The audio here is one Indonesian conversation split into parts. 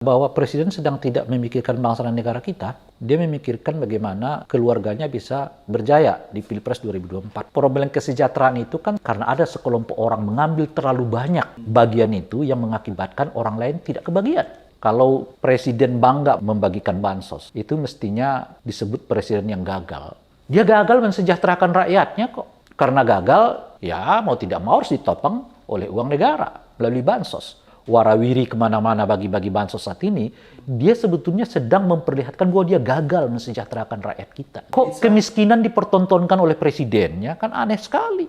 bahwa presiden sedang tidak memikirkan bangsa dan negara kita. Dia memikirkan bagaimana keluarganya bisa berjaya di Pilpres 2024. Problem kesejahteraan itu kan karena ada sekelompok orang mengambil terlalu banyak bagian itu yang mengakibatkan orang lain tidak kebagian. Kalau presiden bangga membagikan bansos, itu mestinya disebut presiden yang gagal. Dia gagal mensejahterakan rakyatnya kok. Karena gagal, ya mau tidak mau harus ditopang oleh uang negara melalui bansos. Warawiri kemana-mana bagi-bagi bansos saat ini, dia sebetulnya sedang memperlihatkan bahwa dia gagal mensejahterakan rakyat kita. Kok kemiskinan dipertontonkan oleh presidennya? Kan aneh sekali.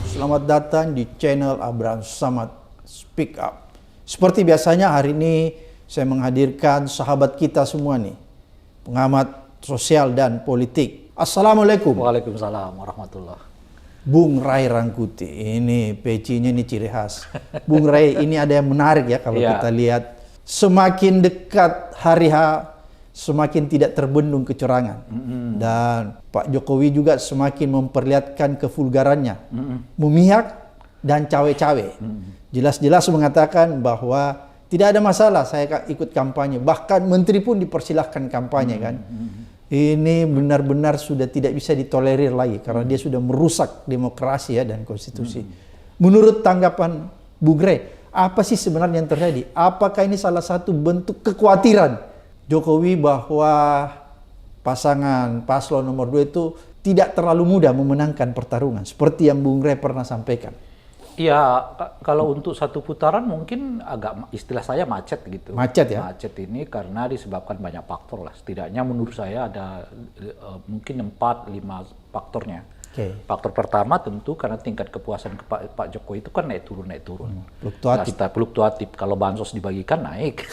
Selamat datang di channel Abraham Samad Speak Up. Seperti biasanya hari ini saya menghadirkan sahabat kita semua nih, pengamat sosial dan politik. Assalamualaikum. Waalaikumsalam warahmatullahi. Bung Ray Rangkuti, ini pecinya ini ciri khas. Bung Ray, ini ada yang menarik ya kalau kita lihat. Semakin dekat hari H, semakin tidak terbendung kecurangan. Dan Pak Jokowi juga semakin memperlihatkan kevulgarannya. Memihak dan cawe-cawe. Jelas-jelas mengatakan bahwa tidak ada masalah saya ikut kampanye. Bahkan menteri pun dipersilahkan kampanye kan. Ini benar-benar sudah tidak bisa ditolerir lagi karena dia sudah merusak demokrasi ya dan konstitusi. Menurut tanggapan Bung Ray, apa sih sebenarnya yang terjadi? Apakah ini salah satu bentuk kekhawatiran Jokowi bahwa pasangan paslon nomor 2 itu tidak terlalu mudah memenangkan pertarungan seperti yang Bung Ray pernah sampaikan? Ya, kalau untuk satu putaran mungkin agak istilah saya macet gitu. Macet ya? Macet ini karena disebabkan banyak faktor lah. Setidaknya menurut saya ada mungkin 4-5 faktornya. Faktor pertama tentu karena tingkat kepuasan Pak Jokowi itu kan naik turun. Fluktuatif. Kalau bansos dibagikan naik.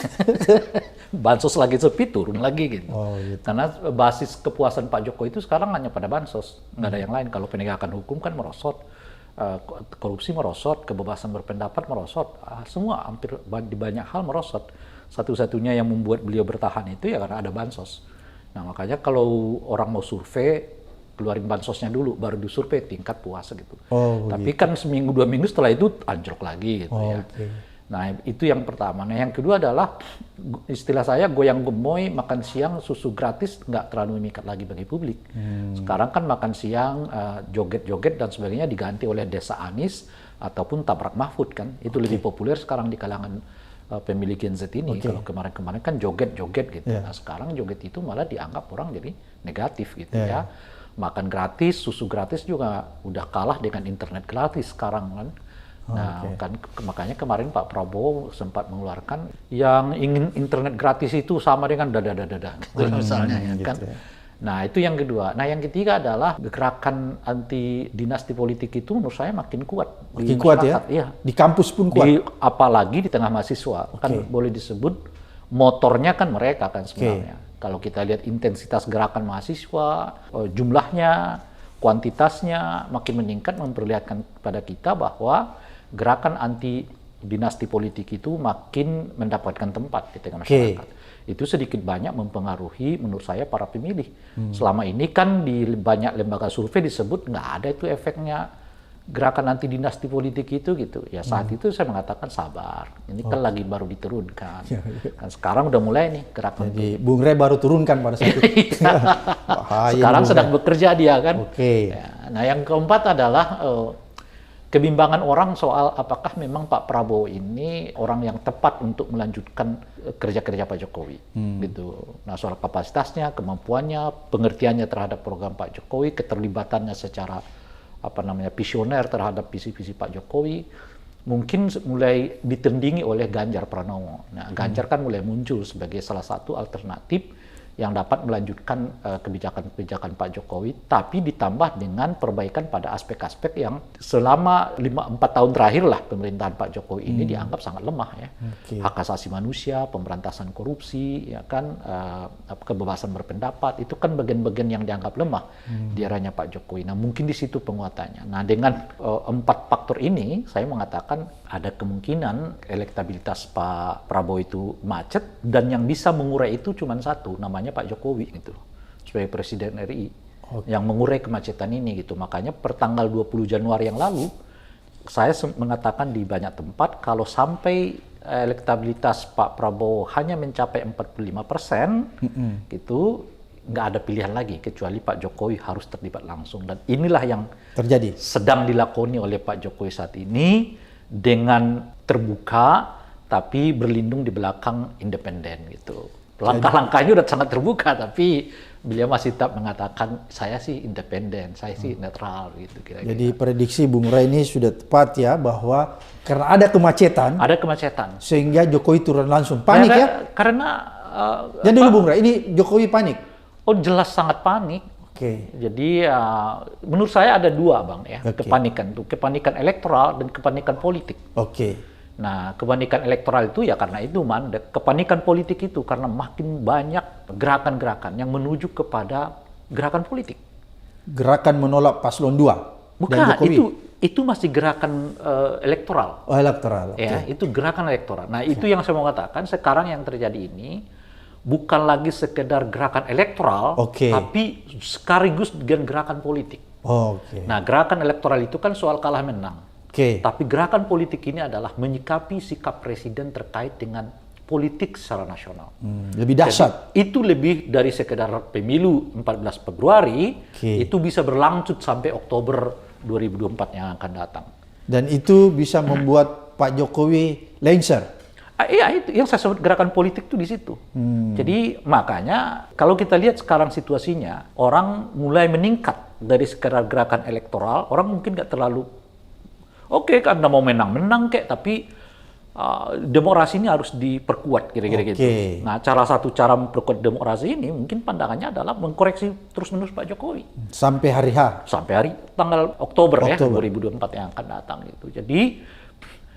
Bansos lagi sepi turun lagi gitu. Gitu. Karena basis kepuasan Pak Jokowi itu sekarang hanya pada bansos. Nggak ada yang lain. Kalau penegakan hukum kan merosot. Korupsi merosot, kebebasan berpendapat merosot, semua hampir di banyak hal merosot. Satu-satunya yang membuat beliau bertahan itu ya karena ada bansos. Nah makanya kalau orang mau survei, keluarin bansosnya dulu, baru disurvei tingkat puas gitu. Tapi kan seminggu 2 minggu setelah itu anjlok lagi gitu ya. Nah itu yang pertama. Nah yang kedua adalah istilah saya goyang gemoy makan siang susu gratis nggak terlalu memikat lagi bagi publik. Sekarang kan makan siang joget-joget dan sebagainya diganti oleh Desa Anies ataupun Tabrak Mahfud kan. Itu lebih populer sekarang di kalangan pemilih Gen Z ini. Kalau kemarin-kemarin kan joget-joget gitu. Nah sekarang joget itu malah dianggap orang jadi negatif gitu ya. Makan gratis, susu gratis juga udah kalah dengan internet gratis sekarang kan. Nah, kan makanya kemarin Pak Prabowo sempat mengeluarkan yang ingin internet gratis itu sama dengan dada gitu misalnya ya kan. Gitu ya. Nah, itu yang kedua. Nah, yang ketiga adalah gerakan anti dinasti politik itu menurut saya makin kuat di masyarakat. Ya? Di kampus pun kuat. Apalagi di tengah mahasiswa. Kan boleh disebut motornya kan mereka kan sebenarnya. Kalau kita lihat intensitas gerakan mahasiswa, jumlahnya, kuantitasnya makin meningkat memperlihatkan kepada kita bahwa gerakan anti dinasti politik itu makin mendapatkan tempat di tengah masyarakat. Itu sedikit banyak mempengaruhi menurut saya para pemilih. Selama ini kan di banyak lembaga survei disebut nggak ada itu efeknya gerakan anti dinasti politik itu gitu. Ya saat itu saya mengatakan sabar. Ini kan lagi baru diturunkan. Kan sekarang udah mulai nih gerakan. Jadi Bung Ray baru turunkan pada saat itu. Sekarang sedang bekerja dia kan. Ya, nah yang keempat adalah kebimbangan orang soal apakah memang Pak Prabowo ini orang yang tepat untuk melanjutkan kerja-kerja Pak Jokowi, gitu. Nah soal kapasitasnya, kemampuannya, pengertiannya terhadap program Pak Jokowi, keterlibatannya secara visioner terhadap visi-visi Pak Jokowi, mungkin mulai ditandingi oleh Ganjar Pranowo. Nah Ganjar kan mulai muncul sebagai salah satu alternatif yang dapat melanjutkan kebijakan-kebijakan Pak Jokowi, tapi ditambah dengan perbaikan pada aspek-aspek yang selama 4 tahun terakhir lah pemerintahan Pak Jokowi ini dianggap sangat lemah ya. Hak asasi manusia, pemberantasan korupsi, ya kan, kebebasan berpendapat, itu kan bagian-bagian yang dianggap lemah di eranya Pak Jokowi. Nah mungkin di situ penguatannya. Nah dengan 4 faktor ini, saya mengatakan ada kemungkinan elektabilitas Pak Prabowo itu macet, dan yang bisa mengurai itu cuma satu, namanya Pak Jokowi gitu, sebagai Presiden RI yang mengurai kemacetan ini gitu. Makanya pertanggal 20 Januari yang lalu saya mengatakan di banyak tempat kalau sampai elektabilitas Pak Prabowo hanya mencapai 45%, gitu nggak ada pilihan lagi kecuali Pak Jokowi harus terlibat langsung. Dan inilah yang terjadi, sedang dilakoni oleh Pak Jokowi saat ini dengan terbuka tapi berlindung di belakang independen gitu. Langkah-langkahnya udah sangat terbuka, tapi beliau masih tetap mengatakan saya sih independen, saya sih netral gitu kira-kira. Jadi prediksi Bung Ray ini sudah tepat ya, bahwa karena ada kemacetan. Ada kemacetan. Sehingga Jokowi turun langsung. Panik ya? Karena jadi dulu Bung Ray, ini Jokowi panik? Oh jelas sangat panik. Oke. Jadi menurut saya ada dua Bang ya, kepanikan tuh, kepanikan elektoral dan kepanikan politik. Oke. Nah, kepanikan elektoral itu ya karena itu kepanikan politik itu karena makin banyak gerakan-gerakan yang menuju kepada gerakan politik. Gerakan menolak paslon 2? Bukan, itu masih gerakan elektoral. Oh, elektoral. Ya, itu gerakan elektoral. Nah, itu yang saya mau katakan sekarang yang terjadi ini bukan lagi sekedar gerakan elektoral, tapi sekaligus dengan gerakan politik. Nah, gerakan elektoral itu kan soal kalah menang. Tapi gerakan politik ini adalah menyikapi sikap presiden terkait dengan politik secara nasional. Lebih dahsyat. Jadi, itu lebih dari sekedar pemilu 14 Februari, itu bisa berlanjut sampai Oktober 2024 yang akan datang. Dan itu bisa membuat Pak Jokowi lengser. Iya, itu yang saya sebut gerakan politik itu di situ. Jadi makanya kalau kita lihat sekarang situasinya, orang mulai meningkat dari sekedar gerakan elektoral, orang mungkin nggak terlalu karena mau menang kek, tapi demokrasi ini harus diperkuat kira-kira gitu. Nah, salah satu cara memperkuat demokrasi ini mungkin pandangannya adalah mengkoreksi terus-menerus Pak Jokowi. Sampai hari H? Sampai hari tanggal Oktober. Ya 2024 yang akan datang gitu. Jadi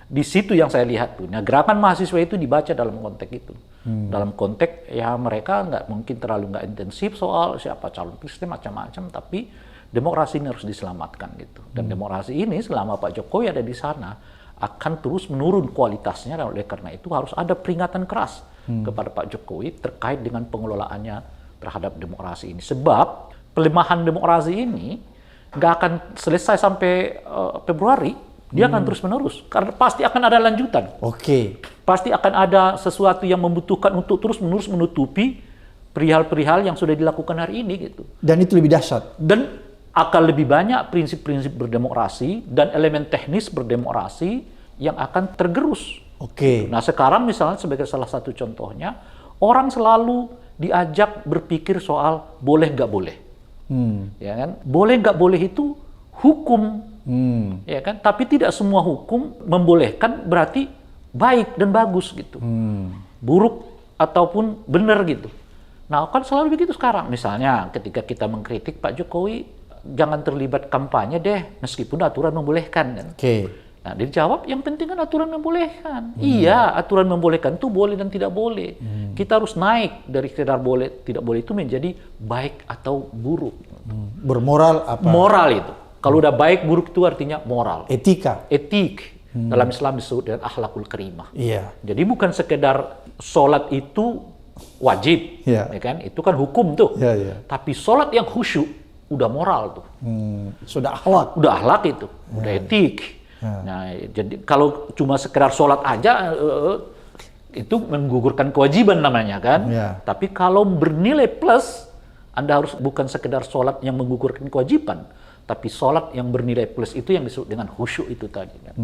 di situ yang saya lihat tuh. Nah, gerakan mahasiswa itu dibaca dalam konteks itu. Dalam konteks ya mereka nggak intensif soal siapa calon presiden macam-macam, tapi demokrasi ini harus diselamatkan gitu. Dan demokrasi ini selama Pak Jokowi ada di sana akan terus menurun kualitasnya, dan oleh karena itu harus ada peringatan keras kepada Pak Jokowi terkait dengan pengelolaannya terhadap demokrasi ini. Sebab pelemahan demokrasi ini nggak akan selesai sampai Februari, dia akan terus menerus karena pasti akan ada lanjutan. Pasti akan ada sesuatu yang membutuhkan untuk terus menerus menutupi perihal-perihal yang sudah dilakukan hari ini gitu. Dan itu lebih dahsyat. Dan akan lebih banyak prinsip-prinsip berdemokrasi dan elemen teknis berdemokrasi yang akan tergerus. Nah, sekarang misalnya sebagai salah satu contohnya, orang selalu diajak berpikir soal boleh nggak boleh. Ya kan? Boleh nggak boleh itu hukum. Ya kan? Tapi tidak semua hukum membolehkan berarti baik dan bagus gitu. Buruk ataupun benar gitu. Nah, kan selalu begitu sekarang. Misalnya ketika kita mengkritik Pak Jokowi, jangan terlibat kampanye deh, meskipun aturan membolehkan kan. Nah, dijawab yang penting kan aturan membolehkan. Iya, aturan membolehkan itu boleh dan tidak boleh. Kita harus naik dari sekedar boleh tidak boleh itu menjadi baik atau buruk. Bermoral apa? Moral itu. Kalau udah baik buruk itu artinya moral. Etik. Dalam Islam disebut dengan akhlakul karimah. Jadi bukan sekedar sholat itu wajib, ya kan? Itu kan hukum tuh. Tapi sholat yang khusyuk udah moral tuh. Sudah akhlak. Udah akhlak itu, udah etik. Nah, jadi kalau cuma sekedar sholat aja itu menggugurkan kewajiban namanya kan. Tapi kalau bernilai plus, Anda harus bukan sekedar sholat yang menggugurkan kewajiban, tapi sholat yang bernilai plus itu yang disebut dengan khusyuk itu tadi kan.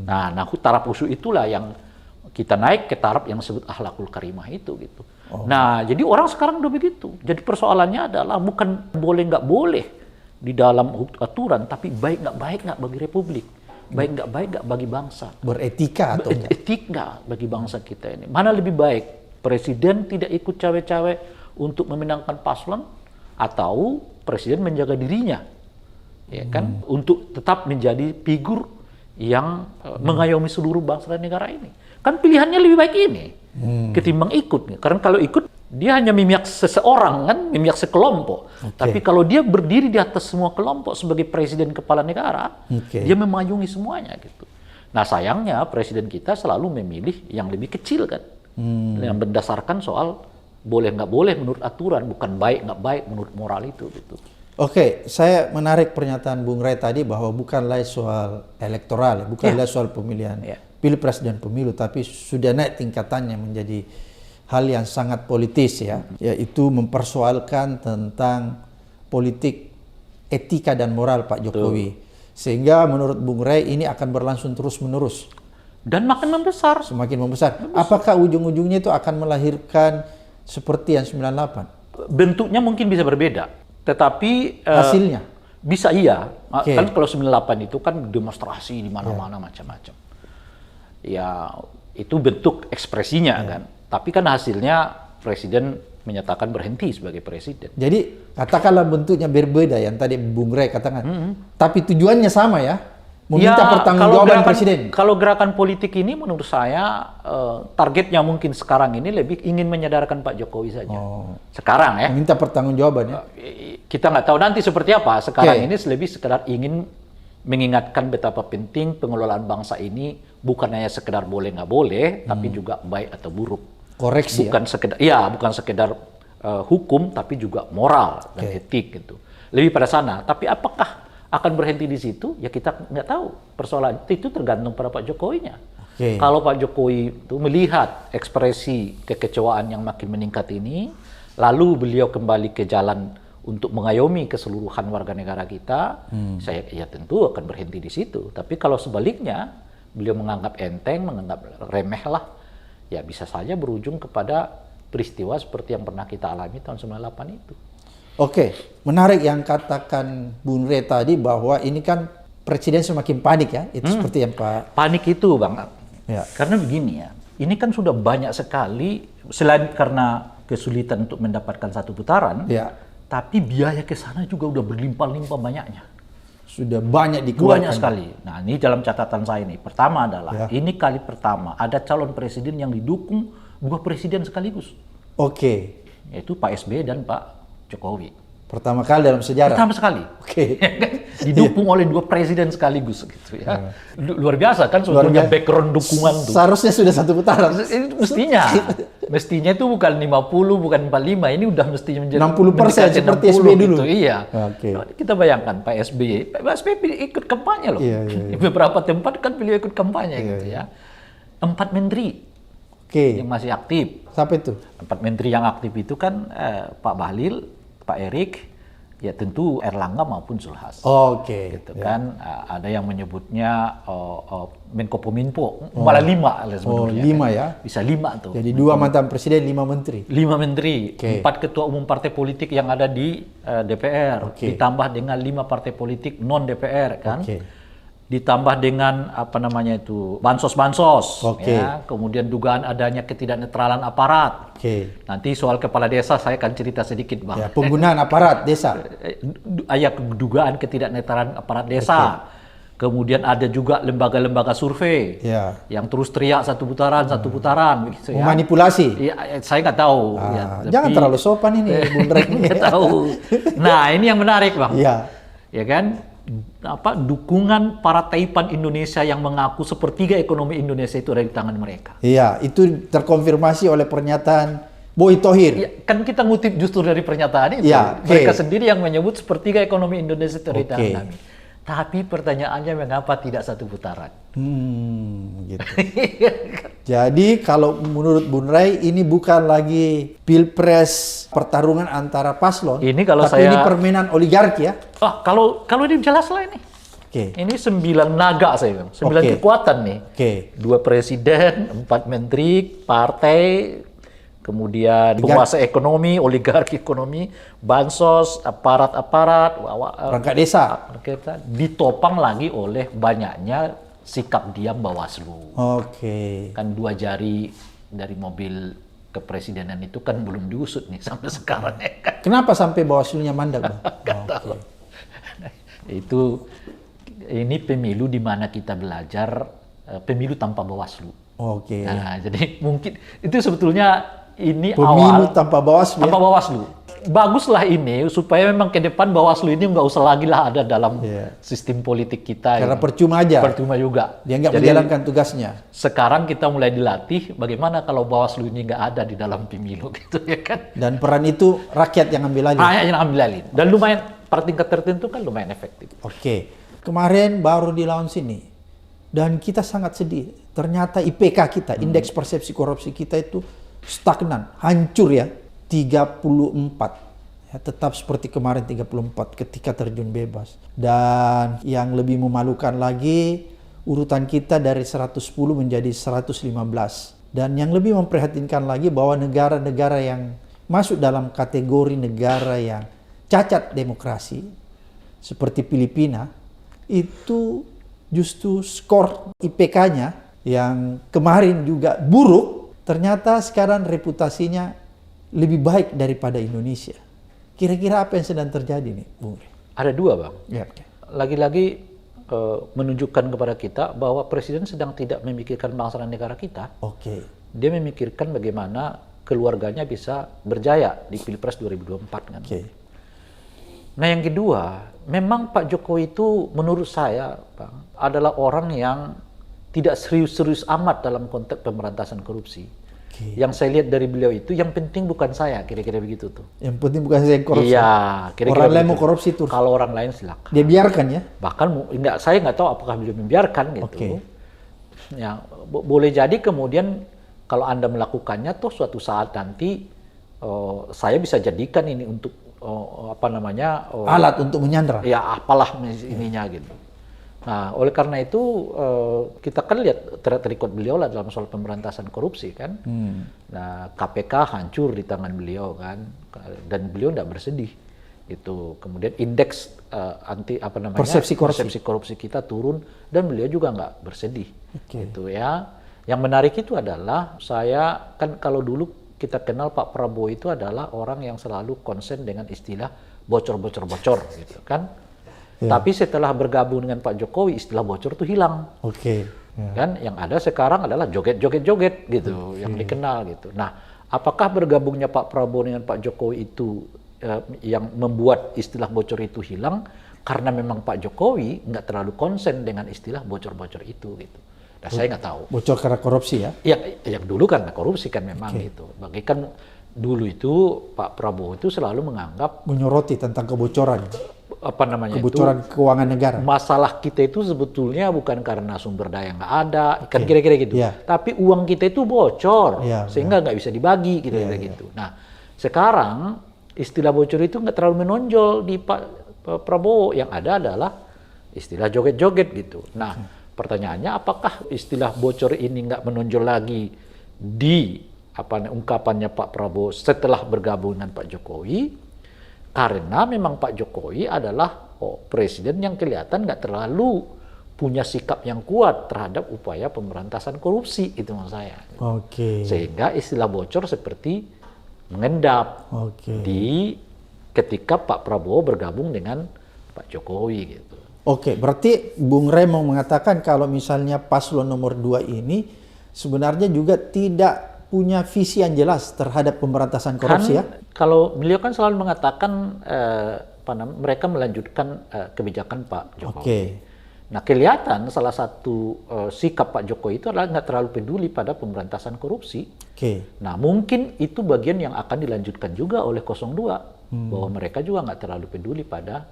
Nah, taraf khusyuk itulah yang kita naik ke taraf yang disebut akhlakul karimah itu gitu. Nah, jadi orang sekarang udah begitu. Jadi persoalannya adalah bukan boleh nggak boleh di dalam aturan, tapi baik nggak bagi republik, baik nggak bagi bangsa. Beretika atau enggak? Etik nggak bagi bangsa kita ini. Mana lebih baik? Presiden tidak ikut cawe-cawe untuk memenangkan paslon, atau presiden menjaga dirinya, ya kan, untuk tetap menjadi figur yang mengayomi seluruh bangsa dan negara ini. Kan pilihannya lebih baik ini ketimbang ikut. Karena kalau ikut dia hanya memihak seseorang kan, memihak sekelompok. Tapi kalau dia berdiri di atas semua kelompok sebagai presiden kepala negara, dia memayungi semuanya gitu. Nah, sayangnya presiden kita selalu memilih yang lebih kecil kan, yang berdasarkan soal boleh nggak boleh menurut aturan, bukan baik nggak baik menurut moral itu gitu. Oke, saya menarik pernyataan Bung Ray tadi bahwa bukanlah soal elektoral, bukanlah soal pemilihan pilpres dan pemilu, tapi sudah naik tingkatannya menjadi hal yang sangat politis ya, yaitu mempersoalkan tentang politik etika dan moral Pak Jokowi. Sehingga menurut Bung Ray ini akan berlangsung terus-menerus. Dan makin membesar. Semakin membesar. Apakah ujung-ujungnya itu akan melahirkan seperti yang 98? Bentuknya mungkin bisa berbeda. Tetapi hasilnya bisa iya. Kan kalau 98 itu kan demonstrasi di mana-mana macam-macam. Ya itu bentuk ekspresinya kan. Tapi kan hasilnya presiden menyatakan berhenti sebagai presiden. Jadi katakanlah bentuknya berbeda yang tadi Bung Ray katakan. Tapi tujuannya sama ya. Meminta pertanggungjawaban presiden. Kalau gerakan politik ini menurut saya targetnya mungkin sekarang ini lebih ingin menyadarkan Pak Jokowi saja. Sekarang ya. Meminta pertanggungjawaban ya. Kita nggak tahu nanti seperti apa. Sekarang ini lebih sekedar ingin mengingatkan betapa penting pengelolaan bangsa ini bukan hanya sekedar boleh nggak boleh, tapi juga baik atau buruk. Koreksi. Bukan sekedar, bukan sekedar hukum, tapi juga moral dan etik gitu. Lebih pada sana. Tapi apakah akan berhenti di situ, ya kita nggak tahu. Persoalan itu tergantung pada Pak Jokowinya. Kalau Pak Jokowi itu melihat ekspresi kekecewaan yang makin meningkat ini, lalu beliau kembali ke jalan untuk mengayomi keseluruhan warga negara kita, saya ya tentu akan berhenti di situ. Tapi kalau sebaliknya, beliau menganggap enteng, menganggap remeh lah, ya bisa saja berujung kepada peristiwa seperti yang pernah kita alami tahun 98 itu. Oke, menarik yang katakan Bung Ray tadi bahwa ini kan presiden semakin panik ya, itu seperti yang Pak. Panik itu Bang, karena begini ya, ini kan sudah banyak sekali, selain karena kesulitan untuk mendapatkan satu putaran, tapi biaya ke sana juga udah berlimpah-limpah banyaknya. Sudah banyak dikeluarkan. Banyak sekali. Nah ini dalam catatan saya ini, pertama adalah, ini kali pertama ada calon presiden yang didukung dua presiden sekaligus. Yaitu Pak SBY dan Pak Jokowi. Pertama kali dalam sejarah. Pertama sekali. Didukung oleh dua presiden sekaligus gitu ya. Luar biasa kan sebetulnya background dukungan tuh. Seharusnya sudah satu putaran. Mestinya. Mestinya itu bukan 50, bukan 45. Ini udah mestinya menjadi 60% seperti SBY dulu. Gitu. Iya. Kita bayangkan Pak SBY. Pak SBY ikut kampanye loh. Di beberapa tempat kan beliau ikut kampanye gitu ya. 4 menteri yang masih aktif. Siapa itu? 4 menteri yang aktif itu kan Pak Bahlil, Pak Erik, ya tentu Erlangga maupun Zulhas. Gitu kan. Ada yang menyebutnya Menko Pominfo, malah 5 sebenarnya. 5 ya? Bisa 5 tuh. Jadi 2 mantan presiden, 5 menteri. 5 menteri, 4 ketua umum partai politik yang ada di DPR, ditambah dengan 5 partai politik non DPR kan. Ditambah dengan apa namanya itu bansos-bansos, ya, kemudian dugaan adanya ketidaknetralan aparat. Nanti soal kepala desa saya akan cerita sedikit Bang. Penggunaan aparat desa. Dugaan ketidaknetralan aparat desa. Kemudian ada juga lembaga-lembaga survei yang terus teriak satu putaran begitu ya. Memanipulasi. Ya, saya nggak tahu. Jangan terlalu sopan ini Bung Ray. Nggak tahu. Nah ini yang menarik Bang. Ya kan. Dukungan para Taipan Indonesia yang mengaku sepertiga ekonomi Indonesia itu ada di tangan mereka. Iya, itu terkonfirmasi oleh pernyataan Boy Thohir. Ya, kan kita ngutip justru dari pernyataan itu. Mereka sendiri yang menyebut sepertiga ekonomi Indonesia itu ada di tangan kami. Tapi pertanyaannya mengapa tidak satu putaran? Gitu. Jadi kalau menurut Bung Ray ini bukan lagi pilpres pertarungan antara paslon, ini kalau tapi ini permainan oligarki ya? Kalau ini jelas lah ini. Ini 9 naga saya bilang, 9 kekuatan nih. 2 presiden, 4 menteri, partai, kemudian penguasa ekonomi, oligarki ekonomi, bansos, aparat-aparat, perangkat desa, ditopang lagi oleh banyaknya sikap diam Bawaslu. Kan 2 jari dari mobil kepresidenan itu kan belum diusut nih sampai sekarang. Kenapa sampai Bawaslunya mandek? Itu ini pemilu di mana kita belajar pemilu tanpa Bawaslu. Nah, jadi mungkin itu sebetulnya ini pemilu awal tanpa Bawaslu. Tanpa Bawaslu. Baguslah ini supaya memang ke depan Bawaslu ini nggak usah lagi lah ada dalam sistem politik kita. Karena percuma aja. Percuma juga. Dia nggak menjalankan tugasnya. Sekarang kita mulai dilatih bagaimana kalau Bawaslu ini nggak ada di dalam pemilu gitu ya kan. Dan peran itu rakyat yang ambil alih. Rakyat yang ambil alih. Dan lumayan pada tingkat tertentu kan lumayan efektif. Oke. Kemarin baru dilawan sini. Dan kita sangat sedih. Ternyata IPK kita, indeks persepsi korupsi kita itu stagnan, hancur ya. 34. Ya, tetap seperti kemarin 34 ketika terjun bebas. Dan yang lebih memalukan lagi, urutan kita dari 110 menjadi 115. Dan yang lebih memprihatinkan lagi bahwa negara-negara yang masuk dalam kategori negara yang cacat demokrasi, seperti Filipina, itu justru skor IPK-nya yang kemarin juga buruk, ternyata sekarang reputasinya lebih baik daripada Indonesia. Kira-kira apa yang sedang terjadi nih, Bung Rey? Ada dua, Bang. Ya. Lagi-lagi menunjukkan kepada kita bahwa presiden sedang tidak memikirkan bangsa dan negara kita. Oke. Dia memikirkan bagaimana keluarganya bisa berjaya di Pilpres 2024 kan. Oke. Nah yang kedua, memang Pak Jokowi itu menurut saya, Bang, adalah orang yang tidak serius-serius amat dalam konteks pemberantasan korupsi. Oke. Yang saya lihat dari beliau itu, yang penting bukan saya, kira-kira begitu tuh. Yang penting bukan saya yang korupsi. Iya, kira-kira orang lain begitu. mau korupsi tuh. Kalau orang lain silakan. Dia biarkan ya. Bahkan saya nggak tahu apakah beliau membiarkan gitu. Oke. Ya, boleh jadi kemudian kalau Anda melakukannya tuh suatu saat nanti saya bisa jadikan ini untuk alat untuk menyandra. Ya apalah ininya gitu. Nah, oleh karena itu kita kan lihat track record beliau lah dalam soal pemberantasan korupsi kan. Nah, KPK hancur di tangan beliau kan, dan beliau tidak bersedih. Itu kemudian indeks persepsi korupsi kita turun dan beliau juga nggak bersedih. Itu ya. Yang menarik itu adalah saya kan kalau dulu kita kenal Pak Prabowo itu adalah orang yang selalu konsen dengan istilah bocor gitu kan. Ya. Tapi setelah bergabung dengan Pak Jokowi istilah bocor itu hilang. Ya. Kan yang ada sekarang adalah joget gitu yang dikenal gitu. Nah, apakah bergabungnya Pak Prabowo dengan Pak Jokowi itu yang membuat istilah bocor itu hilang karena memang Pak Jokowi nggak terlalu konsen dengan istilah bocor-bocor itu gitu. Nah, saya nggak tahu. Bocor karena korupsi ya? Ya, yang dulu karena korupsi kan memang gitu. Bahkan dulu itu Pak Prabowo itu selalu menganggap menyoroti tentang kebocoran. Kebocoran keuangan negara. Masalah kita itu sebetulnya bukan karena sumber daya nggak ada, kan kira-kira gitu. Tapi uang kita itu bocor, sehingga nggak bisa dibagi, kira-kira gitu. Nah, sekarang istilah bocor itu nggak terlalu menonjol di Pak Prabowo. Yang ada adalah istilah joget-joget gitu. Nah, pertanyaannya apakah istilah bocor ini nggak menonjol lagi di ungkapannya Pak Prabowo setelah bergabung dengan Pak Jokowi? Karena memang Pak Jokowi adalah presiden yang kelihatan nggak terlalu punya sikap yang kuat terhadap upaya pemberantasan korupsi, itu maksud saya. Sehingga istilah bocor seperti mengendap di ketika Pak Prabowo bergabung dengan Pak Jokowi gitu. Berarti Bung Rey mau mengatakan kalau misalnya paslon nomor 2 ini sebenarnya juga tidak punya visi yang jelas terhadap pemberantasan korupsi ya? Kalau beliau kan selalu mengatakan mereka melanjutkan kebijakan Pak Jokowi. Nah, kelihatan salah satu sikap Pak Jokowi itu adalah nggak terlalu peduli pada pemberantasan korupsi. Nah, mungkin itu bagian yang akan dilanjutkan juga oleh 02 bahwa mereka juga nggak terlalu peduli pada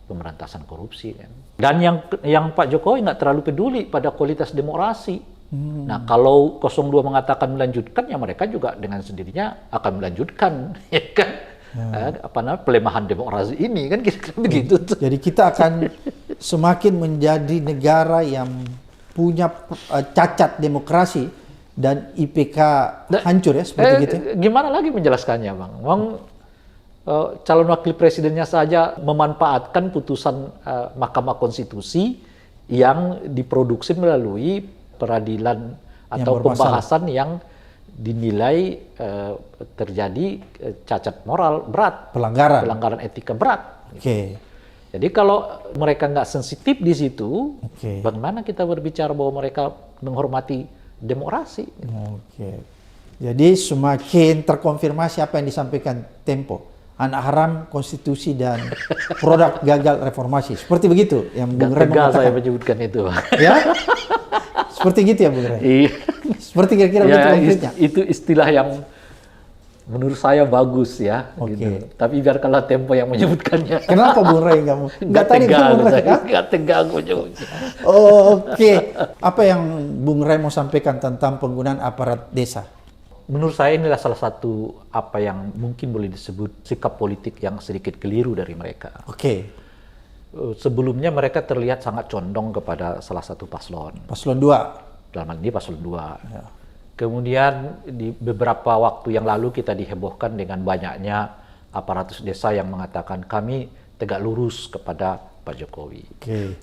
pemberantasan korupsi kan. Dan yang Pak Jokowi nggak terlalu peduli pada kualitas demokrasi. Nah, kalau 02 mengatakan melanjutkan, ya mereka juga dengan sendirinya akan melanjutkan, ya kan? Pelemahan demokrasi ini kan kira-kira begitu. Jadi kita akan semakin menjadi negara yang punya cacat demokrasi dan IPK hancur ya seperti gitu. Gimana lagi menjelaskannya, Bang? Calon wakil presidennya saja memanfaatkan putusan Mahkamah Konstitusi yang diproduksi melalui peradilan atau pembahasan yang dinilai terjadi cacat moral berat, pelanggaran etika berat. Jadi kalau mereka nggak sensitif di situ, bagaimana kita berbicara bahwa mereka menghormati demokrasi? Jadi semakin terkonfirmasi apa yang disampaikan Tempo. Anak haram, konstitusi, dan produk gagal reformasi. Seperti begitu yang Bung Rey mengatakan. Saya menyebutkan itu. Ya? Seperti gitu ya Bung Rey? Iya. Seperti kira-kira begitu konkretnya? Itu istilah yang Menurut saya bagus ya, gitu. Tapi biarkanlah Tempo yang menyebutkannya. Kenapa Bung Rey nggak tegang, nggak tegang menyebutnya. Oke. Apa yang Bung Rey mau sampaikan tentang penggunaan aparat desa? Menurut saya inilah salah satu apa yang mungkin boleh disebut sikap politik yang sedikit keliru dari mereka. Oke. Sebelumnya mereka terlihat sangat condong kepada salah satu paslon. Paslon 2. Dalam hal ini paslon 2. Ya. Kemudian di beberapa waktu yang lalu kita dihebohkan dengan banyaknya aparatus desa yang mengatakan kami tegak lurus kepada Pak Jokowi. Okay.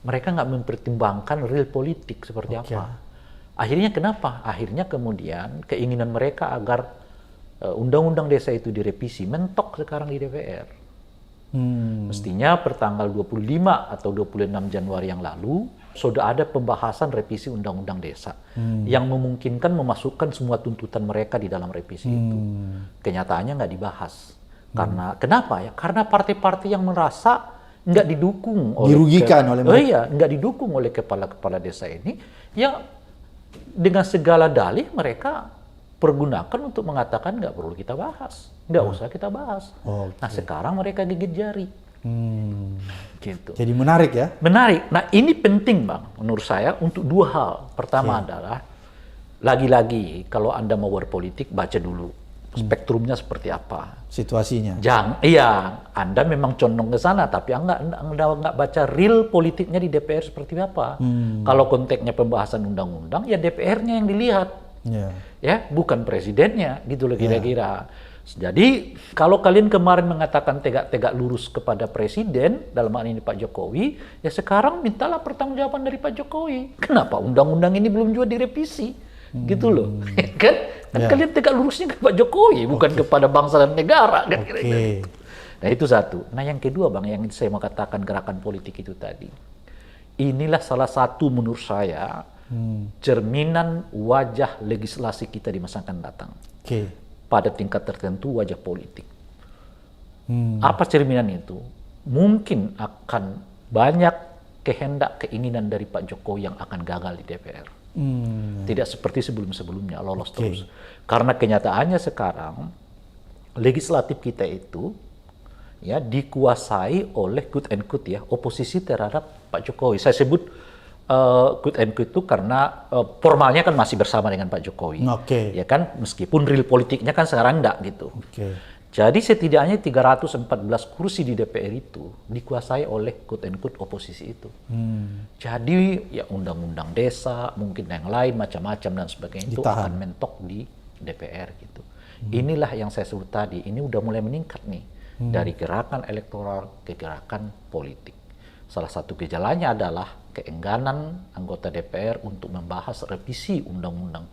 Mereka nggak mempertimbangkan real politik seperti apa. Akhirnya kenapa? Akhirnya kemudian keinginan mereka agar undang-undang desa itu direvisi mentok sekarang di DPR. Mestinya pertanggal 25 atau 26 Januari yang lalu sudah ada pembahasan revisi undang-undang desa yang memungkinkan memasukkan semua tuntutan mereka di dalam revisi itu. Kenyataannya nggak dibahas. Karena kenapa ya? Karena partai-partai yang merasa nggak didukung oleh dirugikan oleh mereka. Iya, nggak didukung oleh kepala-kepala desa ini, ya dengan segala dalih mereka pergunakan untuk mengatakan nggak perlu kita bahas, nggak usah kita bahas. Nah sekarang mereka gigit jari. Gitu. Jadi menarik ya? Menarik. Nah ini penting Bang, menurut saya untuk dua hal. Pertama adalah, lagi-lagi kalau Anda mau berpolitik, baca dulu spektrumnya seperti apa. Situasinya. Iya, Anda memang condong ke sana, tapi Anda nggak baca real politiknya di DPR seperti apa. Kalau konteksnya pembahasan undang-undang, ya DPR-nya yang dilihat. Ya, bukan presidennya, gitu loh kira-kira. Jadi kalau kalian kemarin mengatakan tegak-tegak lurus kepada presiden, dalam hal ini Pak Jokowi, ya sekarang mintalah pertanggungjawaban dari Pak Jokowi. Kenapa undang-undang ini belum juga direvisi? Gitu loh. Kan kalian tegak lurusnya ke Pak Jokowi, bukan kepada bangsa dan negara. Kan kira-kira. Nah itu satu. Nah yang kedua Bang, yang saya mau katakan gerakan politik itu tadi. Inilah salah satu menurut saya cerminan wajah legislasi kita di masa akan datang. Pada tingkat tertentu wajah politik. Apa cerminan itu? Mungkin akan banyak kehendak keinginan dari Pak Jokowi yang akan gagal di DPR. Tidak seperti sebelum-sebelumnya lolos terus. Karena kenyataannya sekarang legislatif kita itu ya dikuasai oleh quote and quote ya oposisi terhadap Pak Jokowi. Saya sebut quote and quote itu karena formalnya kan masih bersama dengan Pak Jokowi. Ya kan, meskipun real politiknya kan sekarang enggak gitu. Jadi setidaknya 314 kursi di DPR itu dikuasai oleh quote and quote oposisi itu. Jadi ya undang-undang desa, mungkin yang lain macam-macam dan sebagainya itu akan mentok di DPR gitu. Inilah yang saya sebut tadi, ini udah mulai meningkat nih dari gerakan elektoral ke gerakan politik. Salah satu gejalanya adalah keengganan anggota DPR untuk membahas revisi undang-undang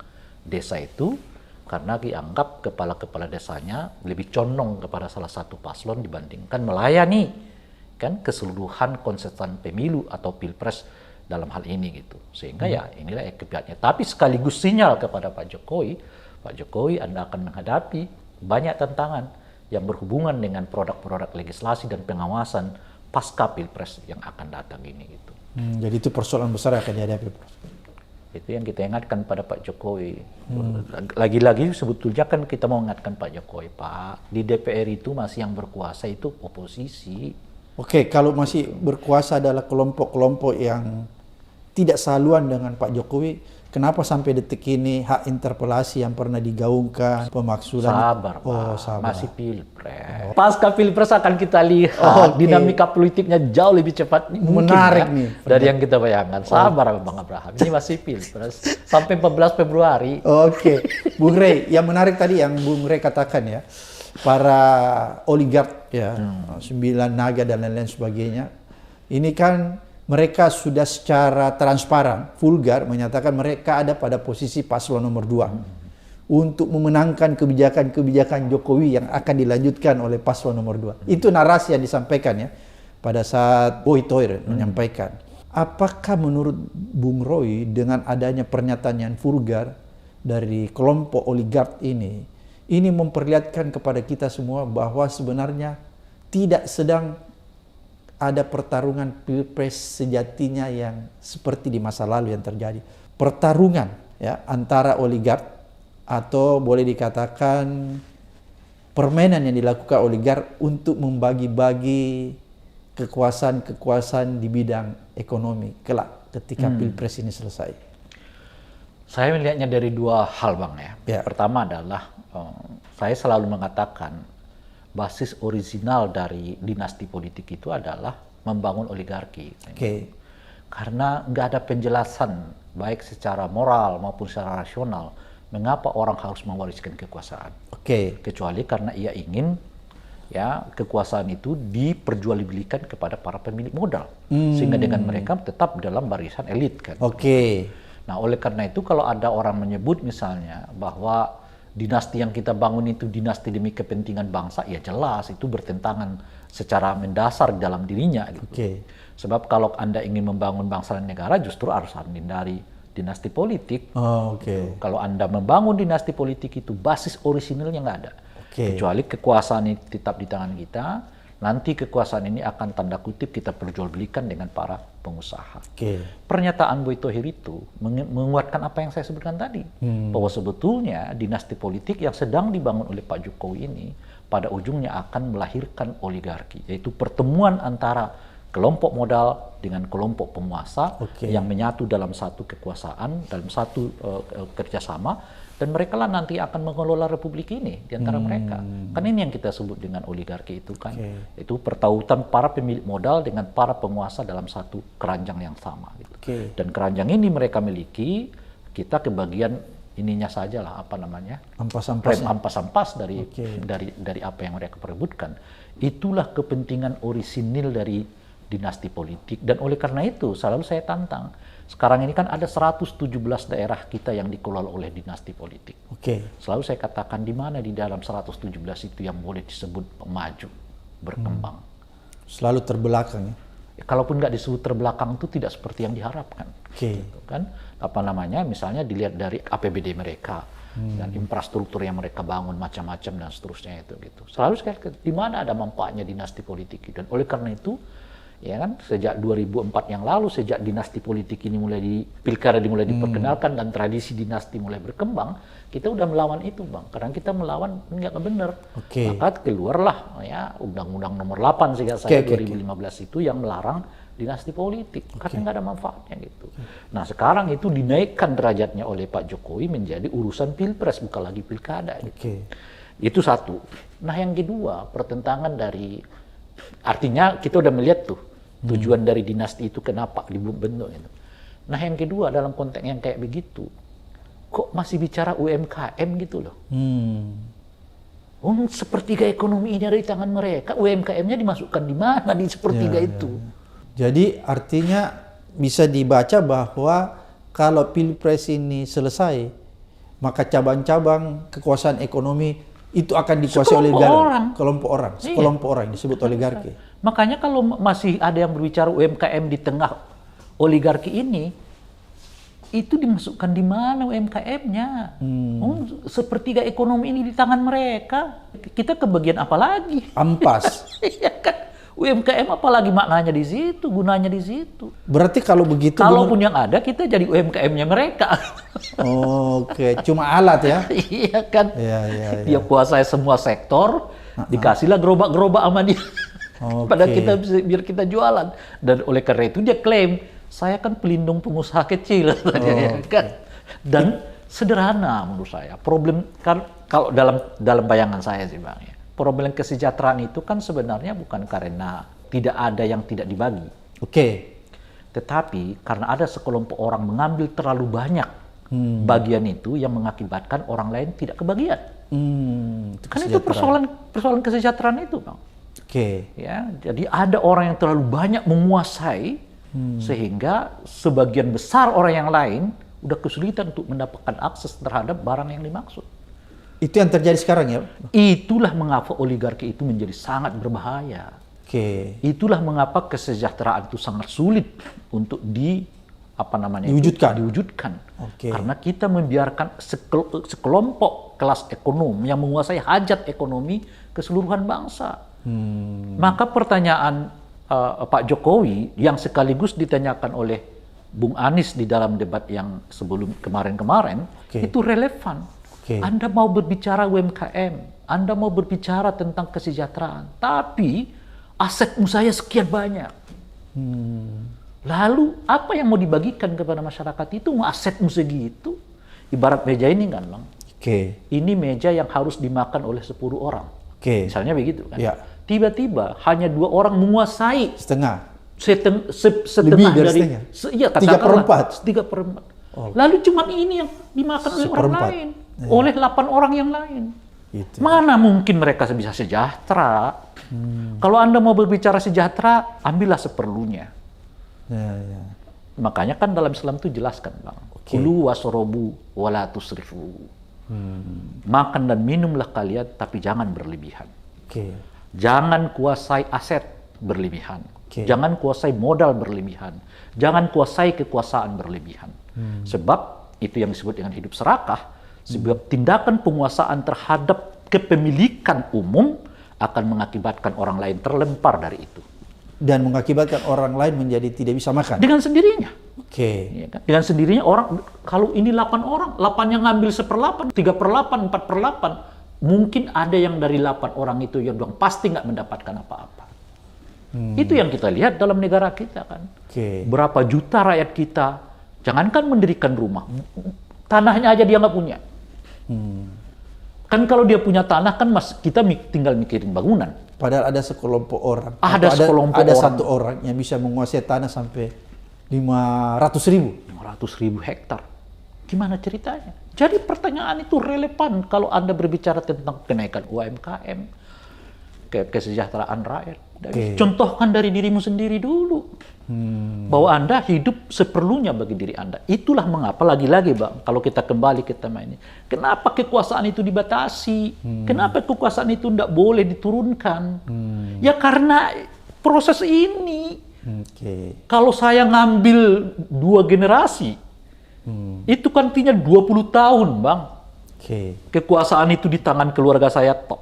desa itu karena dianggap kepala-kepala desanya lebih condong kepada salah satu paslon dibandingkan melayani kan keseluruhan kontestan pemilu atau pilpres dalam hal ini gitu. Sehingga ya inilah akibatnya. Tapi sekaligus sinyal kepada Pak Jokowi Anda akan menghadapi banyak tantangan yang berhubungan dengan produk-produk legislasi dan pengawasan pasca pilpres yang akan datang ini gitu. Jadi itu persoalan besar yang akan dihadapi. Itu yang kita ingatkan pada Pak Jokowi. Lagi-lagi sebetulnya kan kita mau ingatkan Pak Jokowi, Pak, di DPR itu masih yang berkuasa itu oposisi. Oke, kalau masih berkuasa adalah kelompok-kelompok yang tidak sehaluan dengan Pak Jokowi, kenapa sampai detik ini hak interpelasi yang pernah digaungkan, pemaksulan? Sabar, Pak. Masih pilpres. Pasca pilpres akan kita lihat dinamika politiknya jauh lebih cepat. Menarik nih. Dari yang kita bayangkan. Sabar, Bang Abraham. Ini masih pilpres. Sampai 14 Februari. Oke. Bung Rey, yang menarik tadi yang Bung Rey katakan ya, para oligark ya, 9 naga dan lain-lain sebagainya, ini kan mereka sudah secara transparan, vulgar menyatakan mereka ada pada posisi paslon nomor 2 untuk memenangkan kebijakan-kebijakan Jokowi yang akan dilanjutkan oleh paslon nomor 2. Itu narasi yang disampaikan ya pada saat Boy Toir menyampaikan. Apakah menurut Bung Roy dengan adanya pernyataan yang vulgar dari kelompok oligark ini memperlihatkan kepada kita semua bahwa sebenarnya tidak sedang ada pertarungan pilpres sejatinya yang seperti di masa lalu yang terjadi. Pertarungan ya antara oligark atau boleh dikatakan permainan yang dilakukan oligark untuk membagi-bagi kekuasaan di bidang ekonomi kelak ketika Pilpres ini selesai? Saya melihatnya dari dua hal, Bang ya. Ya. Pertama adalah saya selalu mengatakan basis orisinal dari dinasti politik itu adalah membangun oligarki. Oke. Karena nggak ada penjelasan baik secara moral maupun secara rasional mengapa orang harus mewariskan kekuasaan. Oke. Kecuali karena ia ingin ya kekuasaan itu diperjualbelikan kepada para pemilik modal, sehingga dengan mereka tetap dalam barisan elit kan. Oke. Nah, oleh karena itu kalau ada orang menyebut misalnya bahwa dinasti yang kita bangun itu dinasti demi kepentingan bangsa, ya jelas itu bertentangan secara mendasar dalam dirinya gitu. Oke. Sebab kalau Anda ingin membangun bangsa dan negara justru harus menghindari dinasti politik. Oh, oke. Kalau Anda membangun dinasti politik itu basis orisinalnya nggak ada. Oke. Kecuali kekuasaan ini tetap di tangan kita, nanti kekuasaan ini akan tanda kutip kita perjualbelikan dengan para pengusaha. Oke. Pernyataan Boy Tohir itu menguatkan apa yang saya sebutkan tadi, bahwa sebetulnya dinasti politik yang sedang dibangun oleh Pak Jokowi ini pada ujungnya akan melahirkan oligarki, yaitu pertemuan antara kelompok modal dengan kelompok penguasa yang menyatu dalam satu kekuasaan, dalam satu kerjasama, dan mereka lah nanti akan mengelola republik ini di antara mereka. Kan ini yang kita sebut dengan oligarki itu kan. Itu pertautan para pemilik modal dengan para penguasa dalam satu keranjang yang sama. Gitu. Dan keranjang ini mereka miliki, kita kebagian ininya saja lah, apa namanya? Ampas-ampas dari apa yang mereka perebutkan. Itulah kepentingan orisinil dari dinasti politik. Dan oleh karena itu selalu saya tantang. Sekarang ini kan ada 117 daerah kita yang dikelola oleh dinasti politik. Selalu saya katakan di mana di dalam 117 itu yang boleh disebut maju, berkembang. Selalu terbelakang ya? Kalaupun nggak disebut terbelakang itu tidak seperti yang diharapkan. Gitu, kan? Apa namanya? Misalnya dilihat dari APBD mereka dan infrastruktur yang mereka bangun macam-macam dan seterusnya itu gitu. Selalu sekali di mana ada manfaatnya dinasti politik itu. Dan oleh karena itu ya kan sejak 2004 yang lalu, sejak dinasti politik ini mulai pilkada dimulai diperkenalkan dan tradisi dinasti mulai berkembang, kita udah melawan itu, Bang. Karena kita melawan nggak benar. Maka keluarlah ya Undang-Undang Nomor 8 sehingga 2015 itu yang melarang dinasti politik karena nggak ada manfaatnya gitu. Nah sekarang itu dinaikkan derajatnya oleh Pak Jokowi menjadi urusan pilpres bukan lagi pilkada. Gitu. Itu satu. Nah yang kedua pertentangan dari artinya kita udah melihat tuh tujuan dari dinasti itu kenapa dibentuk itu. Nah yang kedua dalam konteks yang kayak begitu, kok masih bicara UMKM gitu loh. Sepertiga ekonomi ini ada di tangan mereka, UMKM-nya dimasukkan di mana di sepertiga itu. Jadi artinya bisa dibaca bahwa kalau pilpres ini selesai, maka cabang-cabang kekuasaan ekonomi itu akan dikuasai oleh sekelompok orang disebut oligarki. Makanya kalau masih ada yang berbicara UMKM di tengah oligarki ini, itu dimasukkan di mana UMKM-nya? Sepertiga ekonomi ini di tangan mereka. Kita kebagian apa lagi? Ampas. Iya kan? UMKM apalagi maknanya di situ, gunanya di situ. Berarti kalau begitu, kalaupun yang ada kita jadi UMKM-nya mereka. Cuma alat ya? Iya kan? Dia kuasai semua sektor, dikasihlah gerobak-gerobak sama dia. Pada kita biar kita jualan. Dan oleh karena itu dia klaim, saya kan pelindung pengusaha kecil, kan? Dan sederhana menurut saya. Problem kan kalau dalam bayangan saya sih, Bang ya. Problem kesejahteraan itu kan sebenarnya bukan karena tidak ada yang tidak dibagi. Tetapi karena ada sekelompok orang mengambil terlalu banyak bagian itu yang mengakibatkan orang lain tidak kebagian. Kan itu persoalan kesejahteraan itu, Bang. Ya, jadi ada orang yang terlalu banyak menguasai sehingga sebagian besar orang yang lain udah kesulitan untuk mendapatkan akses terhadap barang yang dimaksud. Itu yang terjadi sekarang ya? Itulah mengapa oligarki itu menjadi sangat berbahaya. Itulah mengapa kesejahteraan itu sangat sulit untuk diwujudkan. Karena kita membiarkan sekelompok kelas ekonom yang menguasai hajat ekonomi keseluruhan bangsa. Maka pertanyaan Pak Jokowi yang sekaligus ditanyakan oleh Bung Anies di dalam debat yang sebelum kemarin-kemarin itu relevan. Anda mau berbicara UMKM, Anda mau berbicara tentang kesejahteraan, tapi asetmu saya sekian banyak. Lalu apa yang mau dibagikan kepada masyarakat itu asetmu segitu? Ibarat meja ini kan, Bang. Ini meja yang harus dimakan oleh 10 orang. Misalnya begitu kan. Ya. Tiba-tiba hanya 2 orang menguasai setengah dari iya, 3/4. Lalu cuma ini yang dimakan oleh orang lain, oleh 8 orang yang lain. Gitu. Mana mungkin mereka bisa sejahtera? Kalau Anda mau berbicara sejahtera, ambillah seperlunya. Makanya kan dalam Islam itu jelaskan, Bang. Kulu wasrobu wala tusrifu. Makan dan minumlah kalian, tapi jangan berlebihan. Jangan kuasai aset berlebihan. Jangan kuasai modal berlebihan. Jangan kuasai kekuasaan berlebihan. Sebab itu yang disebut dengan hidup serakah. Sebab tindakan penguasaan terhadap kepemilikan umum akan mengakibatkan orang lain terlempar dari itu. Dan mengakibatkan orang lain menjadi tidak bisa makan. Dengan sendirinya. Ya kan? Dengan sendirinya orang, kalau ini 8 orang, 8 yang ngambil 1/8, 3/8, 4/8, mungkin ada yang dari 8 orang itu yang bilang pasti nggak mendapatkan apa-apa. Itu yang kita lihat dalam negara kita kan. Berapa juta rakyat kita, jangankan mendirikan rumah, tanahnya aja dia nggak punya. Kan kalau dia punya tanah kan kita tinggal mikirin bangunan. Padahal ada sekelompok orang. Ada satu orang yang bisa menguasai tanah sampai 500.000 hektar. Gimana ceritanya? Jadi pertanyaan itu relevan kalau Anda berbicara tentang kenaikan UMKM, kesejahteraan rakyat. Contohkan dari dirimu sendiri dulu. Bahwa Anda hidup seperlunya bagi diri Anda. Itulah mengapa lagi-lagi, Bang, kalau kita kembali ke tema ini. Kenapa kekuasaan itu dibatasi? Kenapa kekuasaan itu tidak boleh diturunkan? Ya karena proses ini. Kalau saya ngambil 2 generasi, itu kan artinya 20 tahun, Bang. Kekuasaan itu di tangan keluarga saya tok.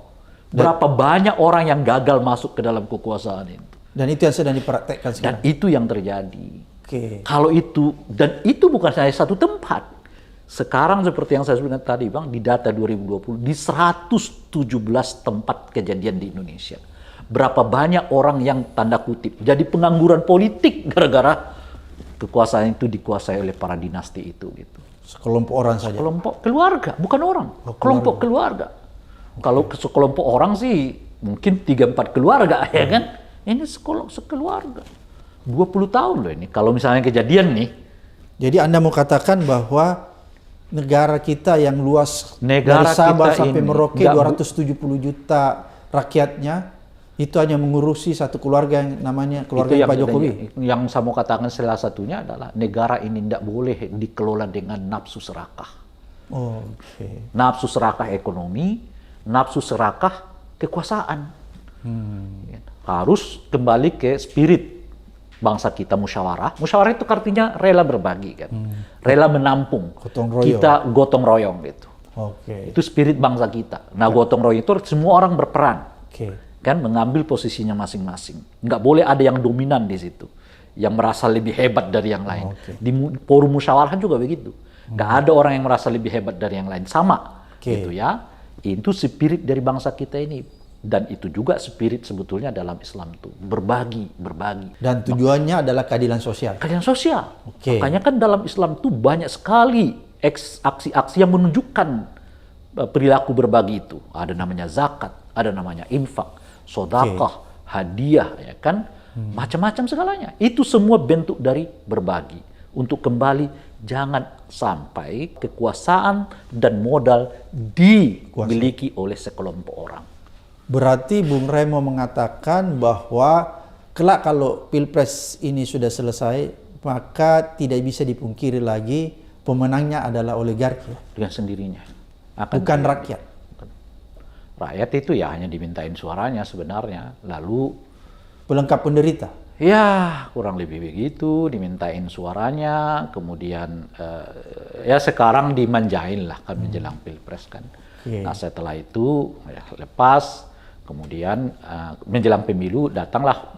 Berapa banyak orang yang gagal masuk ke dalam kekuasaan itu. Dan itu yang sedang dipraktekkan sekarang. Dan itu yang terjadi. Kalau itu, dan itu bukan hanya satu tempat. Sekarang seperti yang saya sebutkan tadi, Bang, di data 2020, di 117 tempat kejadian di Indonesia. Berapa banyak orang yang tanda kutip jadi pengangguran politik gara-gara kekuasaan itu dikuasai oleh para dinasti itu gitu. Sekelompok orang saja. Sekelompok keluarga, bukan orang. Kelompok keluarga. Kalau sekelompok orang sih mungkin 3-4 keluarga ya kan. Ini sekeluarga. 20 tahun loh ini. Kalau misalnya kejadian nih. Jadi Anda mau katakan bahwa negara kita yang luas dari Sabah sampai Merauke 270 juta rakyatnya itu hanya mengurusi satu keluarga yang namanya keluarga Pak Jokowi. Yang saya mau katakan salah satunya adalah negara ini tidak boleh dikelola dengan nafsu serakah. Nafsu serakah ekonomi, nafsu serakah kekuasaan. Harus kembali ke spirit bangsa kita musyawarah. Musyawarah itu artinya rela berbagi kan. Rela menampung. Kita gotong royong gitu. Itu spirit bangsa kita. Nah, gotong royong itu semua orang berperan. Kan mengambil posisinya masing-masing. Nggak boleh ada yang dominan di situ. Yang merasa lebih hebat dari yang lain. Di forum musyawarah juga begitu. Nggak ada orang yang merasa lebih hebat dari yang lain. Sama gitu ya. Itu spirit dari bangsa kita ini. Dan itu juga spirit sebetulnya dalam Islam itu. Berbagi. Dan tujuannya adalah keadilan sosial. Keadilan sosial. Makanya kan dalam Islam itu banyak sekali aksi-aksi yang menunjukkan perilaku berbagi itu. Ada namanya zakat, ada namanya infak, sedekah, hadiah, ya kan? Macam-macam segalanya. Itu semua bentuk dari berbagi. Untuk kembali jangan sampai kekuasaan dan modal dimiliki oleh sekelompok orang. Berarti Bung Ray mau mengatakan bahwa kelak kalau Pilpres ini sudah selesai, maka tidak bisa dipungkiri lagi pemenangnya adalah oligarki. Dengan sendirinya. Bukan rakyat. Rakyat itu ya hanya dimintain suaranya sebenarnya. Lalu pelengkap penderita. Ya kurang lebih begitu, dimintain suaranya, kemudian ya sekarang dimanjain lah kan menjelang Pilpres kan. Nah setelah itu ya, lepas, kemudian menjelang pemilu datanglah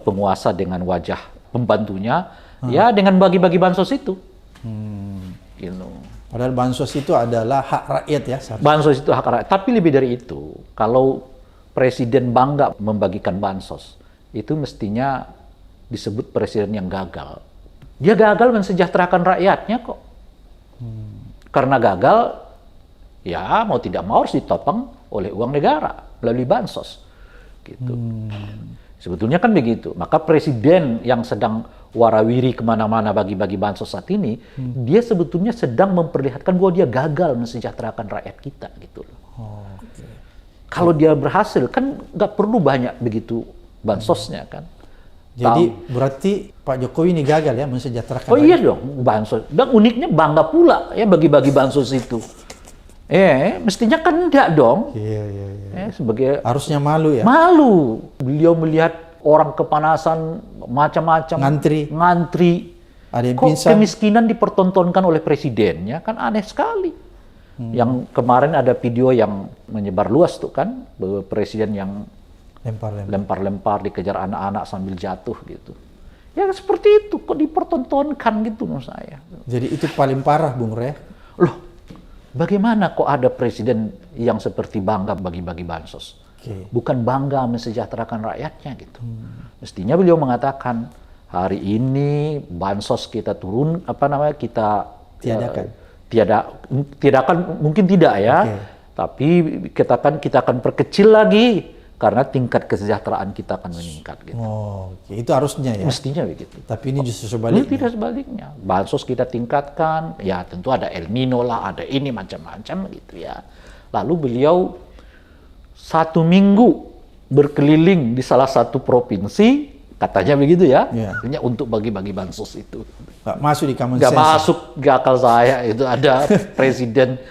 penguasa dengan wajah pembantunya, ya dengan bagi-bagi bansos itu. Gitu. Padahal bansos itu adalah hak rakyat ya. Bansos itu hak rakyat. Tapi lebih dari itu, kalau presiden bangga membagikan bansos, itu mestinya disebut presiden yang gagal. Dia gagal mensejahterakan rakyatnya kok. Karena gagal, ya mau tidak mau harus ditopang oleh uang negara melalui bansos. Gitu. Sebetulnya kan begitu. Maka presiden yang sedang warawiri kemana-mana bagi-bagi bansos saat ini, dia sebetulnya sedang memperlihatkan bahwa dia gagal mensejahterakan rakyat kita gitu loh. Kalau dia berhasil kan nggak perlu banyak begitu bansosnya kan. Jadi berarti Pak Jokowi ini gagal ya mensejahterakan rakyat. Iya dong, bansos. Dan uniknya bangga pula ya bagi-bagi bansos itu. Mestinya kan enggak dong. Iya. Sebagai harusnya malu ya. Malu. Beliau melihat orang kepanasan macam-macam. Ngantri. Ada yang kok pingsan. Kemiskinan dipertontonkan oleh presidennya kan aneh sekali. Yang kemarin ada video yang menyebar luas tuh kan, bahwa presiden yang lempar-lempar dikejar anak-anak sambil jatuh gitu. Ya seperti itu kok dipertontonkan gitu menurut saya. Jadi itu paling parah Bung Rey. Loh, bagaimana kok ada presiden yang seperti bangga bagi-bagi bansos? Bukan bangga mensejahterakan rakyatnya gitu. Mestinya beliau mengatakan hari ini bansos kita turun, kita tiadakan mungkin tidak ya. Tapi kita akan perkecil lagi karena tingkat kesejahteraan kita akan meningkat gitu. Itu harusnya ya. Mestinya begitu. Tapi ini justru sebaliknya. Tidak sebaliknya. Bansos kita tingkatkan, ya tentu ada El Nino lah, ada ini macam-macam gitu ya. Lalu beliau 1 minggu berkeliling di salah satu provinsi, katanya begitu ya, artinya untuk bagi-bagi bansos itu. Nggak masuk di common sense. Nggak masuk ke akal saya itu ada presiden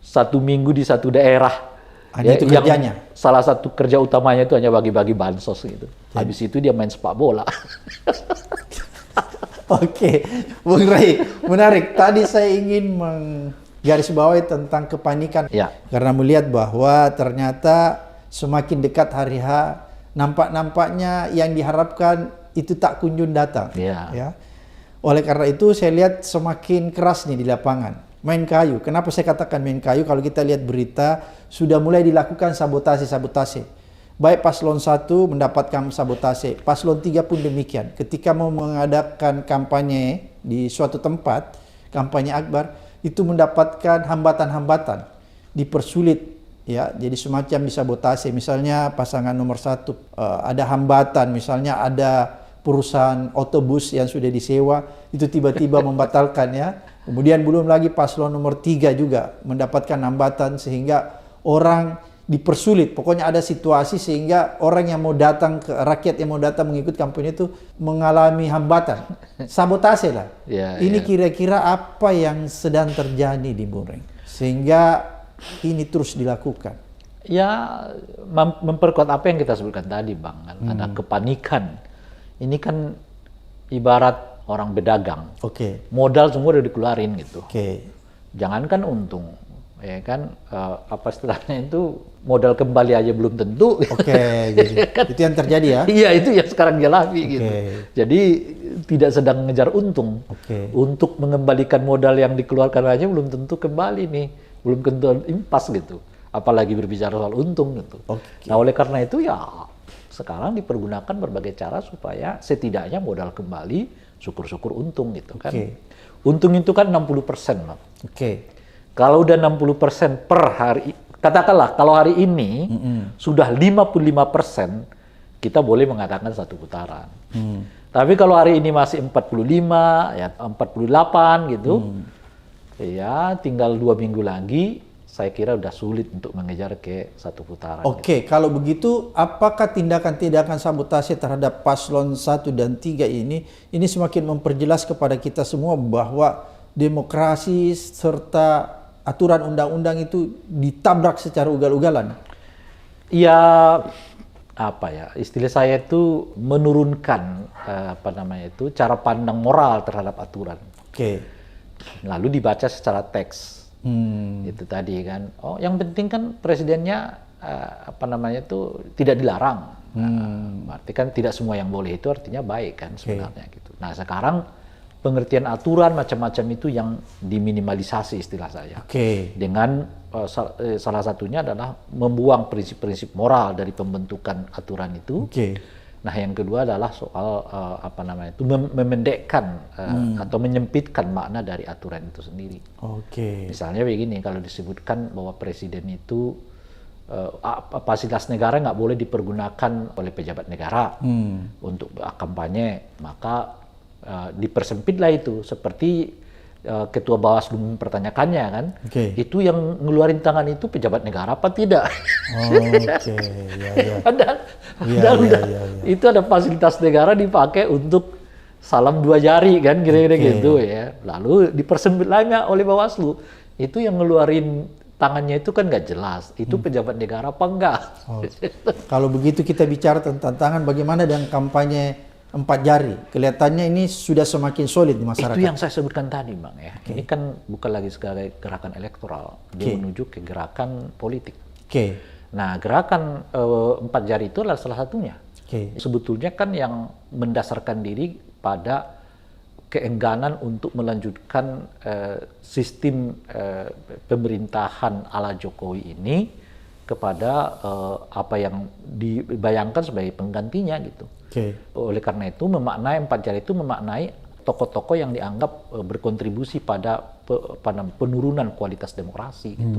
1 minggu di satu daerah. Itu kerjanya. Salah satu kerja utamanya itu hanya bagi-bagi bansos gitu. Habis itu dia main sepak bola. Oke, Bung Rey, menarik. Tadi saya ingin menggarisbawahi tentang kepanikan. Karena melihat bahwa ternyata semakin dekat hari H, nampak-nampaknya yang diharapkan itu tak kunjung datang. Ya. Oleh karena itu saya lihat semakin keras nih di lapangan. Main kayu. Kenapa saya katakan main kayu? Kalau kita lihat berita, sudah mulai dilakukan sabotase. Baik paslon 1 mendapatkan sabotase, paslon 3 pun demikian. Ketika mau mengadakan kampanye di suatu tempat, kampanye akbar, itu mendapatkan hambatan-hambatan, dipersulit. Ya, jadi semacam disabotase. Misalnya pasangan nomor 1 ada hambatan, misalnya ada perusahaan otobus yang sudah disewa, itu tiba-tiba membatalkan ya. Kemudian belum lagi paslon nomor 3 juga mendapatkan hambatan sehingga orang dipersulit. Pokoknya ada situasi sehingga orang yang mau datang, rakyat yang mau datang mengikut kampanye itu mengalami hambatan. Sabotase lah. Ini kira-kira apa yang sedang terjadi di Bung Rey sehingga ini terus dilakukan? Ya, memperkuat apa yang kita sebutkan tadi, Bang. Ada kepanikan. Ini kan ibarat orang berdagang. Modal semua udah dikeluarin gitu. Jangankan untung, ya kan apa istilahnya itu modal kembali aja belum tentu. Jadi itu yang terjadi ya? Iya, itu yang sekarang dialami gitu. Jadi tidak sedang mengejar untung. Untuk mengembalikan modal yang dikeluarkan aja belum tentu kembali nih, belum tentu impas gitu. Apalagi berbicara soal untung gitu. Nah oleh karena itu ya sekarang dipergunakan berbagai cara supaya setidaknya modal kembali, syukur-syukur untung gitu kan. Untung itu kan 60% loh. Kalau udah 60% per hari, katakanlah kalau hari ini sudah 55%, kita boleh mengatakan satu putaran. Tapi kalau hari ini masih 45, ya 48 gitu, ya tinggal 2 minggu lagi, saya kira udah sulit untuk mengejar ke satu putaran. Kalau begitu, apakah tindakan-tindakan sabotase terhadap paslon 1 dan 3 ini semakin memperjelas kepada kita semua bahwa demokrasi serta aturan undang-undang itu ditabrak secara ugal-ugalan? Ya, istilah saya itu menurunkan cara pandang moral terhadap aturan. Lalu dibaca secara teks. Itu tadi kan. Yang penting kan presidennya tidak dilarang. Berarti kan tidak semua yang boleh itu artinya baik kan sebenarnya gitu. Nah sekarang pengertian aturan macam-macam itu yang diminimalisasi istilah saya. Dengan salah satunya adalah membuang prinsip-prinsip moral dari pembentukan aturan itu. Nah, yang kedua adalah soal memendekkan atau menyempitkan makna dari aturan itu sendiri. Misalnya begini, kalau disebutkan bahwa presiden itu fasilitas negara nggak boleh dipergunakan oleh pejabat negara untuk kampanye, maka dipersempitlah itu, seperti Ketua Bawaslu mempertanyakannya kan, itu yang ngeluarin tangan itu pejabat negara apa tidak? Itu ada fasilitas negara dipakai untuk salam 2 jari kan, kira-kira gitu ya. Lalu dipersempit lagi oleh Bawaslu, itu yang ngeluarin tangannya itu kan nggak jelas, itu pejabat negara apa enggak? Kalau begitu kita bicara tentang tangan, bagaimana dengan kampanye 4 jari? Kelihatannya ini sudah semakin solid di masyarakat. Itu yang saya sebutkan tadi, Bang ya. Ini kan bukan lagi sebagai gerakan elektoral, dia menuju ke gerakan politik. Nah, gerakan 4 jari itu adalah salah satunya. Sebetulnya kan yang mendasarkan diri pada keengganan untuk melanjutkan sistem pemerintahan ala Jokowi ini kepada apa yang dibayangkan sebagai penggantinya gitu. Oleh karena itu memaknai 4 jari itu memaknai tokoh-tokoh yang dianggap berkontribusi pada penurunan kualitas demokrasi gitu.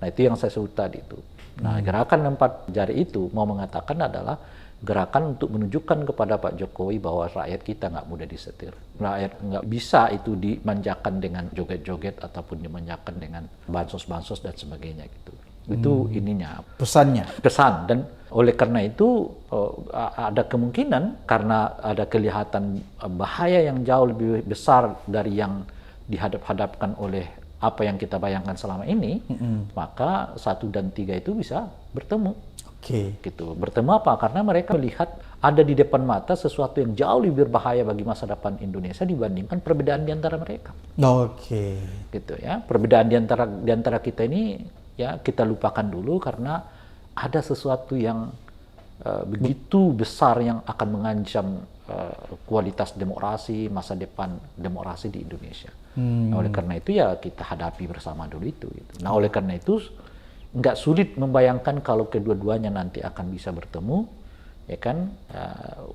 Nah, itu yang saya sebut tadi itu. Nah, gerakan 4 jari itu mau mengatakan adalah gerakan untuk menunjukkan kepada Pak Jokowi bahwa rakyat kita nggak mudah disetir. Rakyat nggak bisa itu dimanjakan dengan joget-joget ataupun dimanjakan dengan bansos-bansos dan sebagainya gitu. Itu ininya. Pesannya. Pesan. Dan oleh karena itu ada kemungkinan karena ada kelihatan bahaya yang jauh lebih besar dari yang dihadap-hadapkan oleh apa yang kita bayangkan selama ini, maka 1 dan 3 itu bisa bertemu. Gitu. Bertemu apa? Karena mereka melihat ada di depan mata sesuatu yang jauh lebih berbahaya bagi masa depan Indonesia dibandingkan perbedaan di antara mereka. Gitu ya. Perbedaan di antara kita ini ya kita lupakan dulu karena ada sesuatu yang begitu besar yang akan mengancam kualitas demokrasi, masa depan demokrasi di Indonesia. Nah, oleh karena itu ya kita hadapi bersama dulu itu. Gitu. Nah, oleh karena itu nggak sulit membayangkan kalau kedua-duanya nanti akan bisa bertemu, ya kan,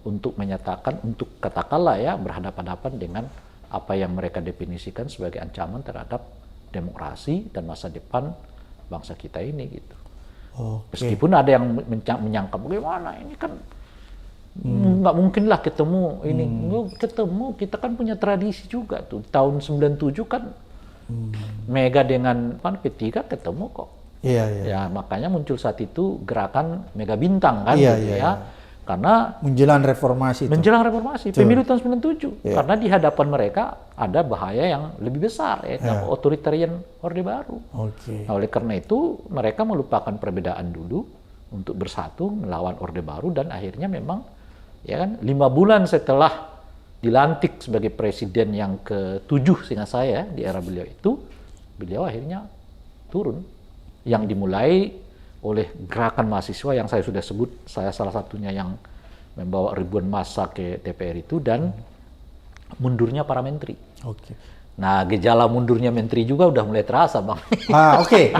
untuk menyatakan, untuk katakanlah ya berhadapan-hadapan dengan apa yang mereka definisikan sebagai ancaman terhadap demokrasi dan masa depan bangsa kita ini gitu. Meskipun ada yang menyangka bagaimana ini kan nggak mungkin lah ketemu ini, ketemu, kita kan punya tradisi juga tuh tahun 97 kan Mega dengan P3 ketemu kok. Ya makanya muncul saat itu gerakan Mega Bintang kan gitu ya. Karena menjelang reformasi pemilu tahun 97 karena di hadapan mereka ada bahaya yang lebih besar ya, otoritarian Orde Baru. Nah, oleh karena itu mereka melupakan perbedaan dulu untuk bersatu melawan Orde Baru dan akhirnya memang ya kan 5 bulan setelah dilantik sebagai presiden yang ke-7 seingat saya di era beliau itu, beliau akhirnya turun, yang dimulai oleh gerakan mahasiswa yang saya sudah sebut, saya salah satunya yang membawa ribuan massa ke DPR itu, dan mundurnya para menteri. Nah, gejala mundurnya menteri juga udah mulai terasa, Bang.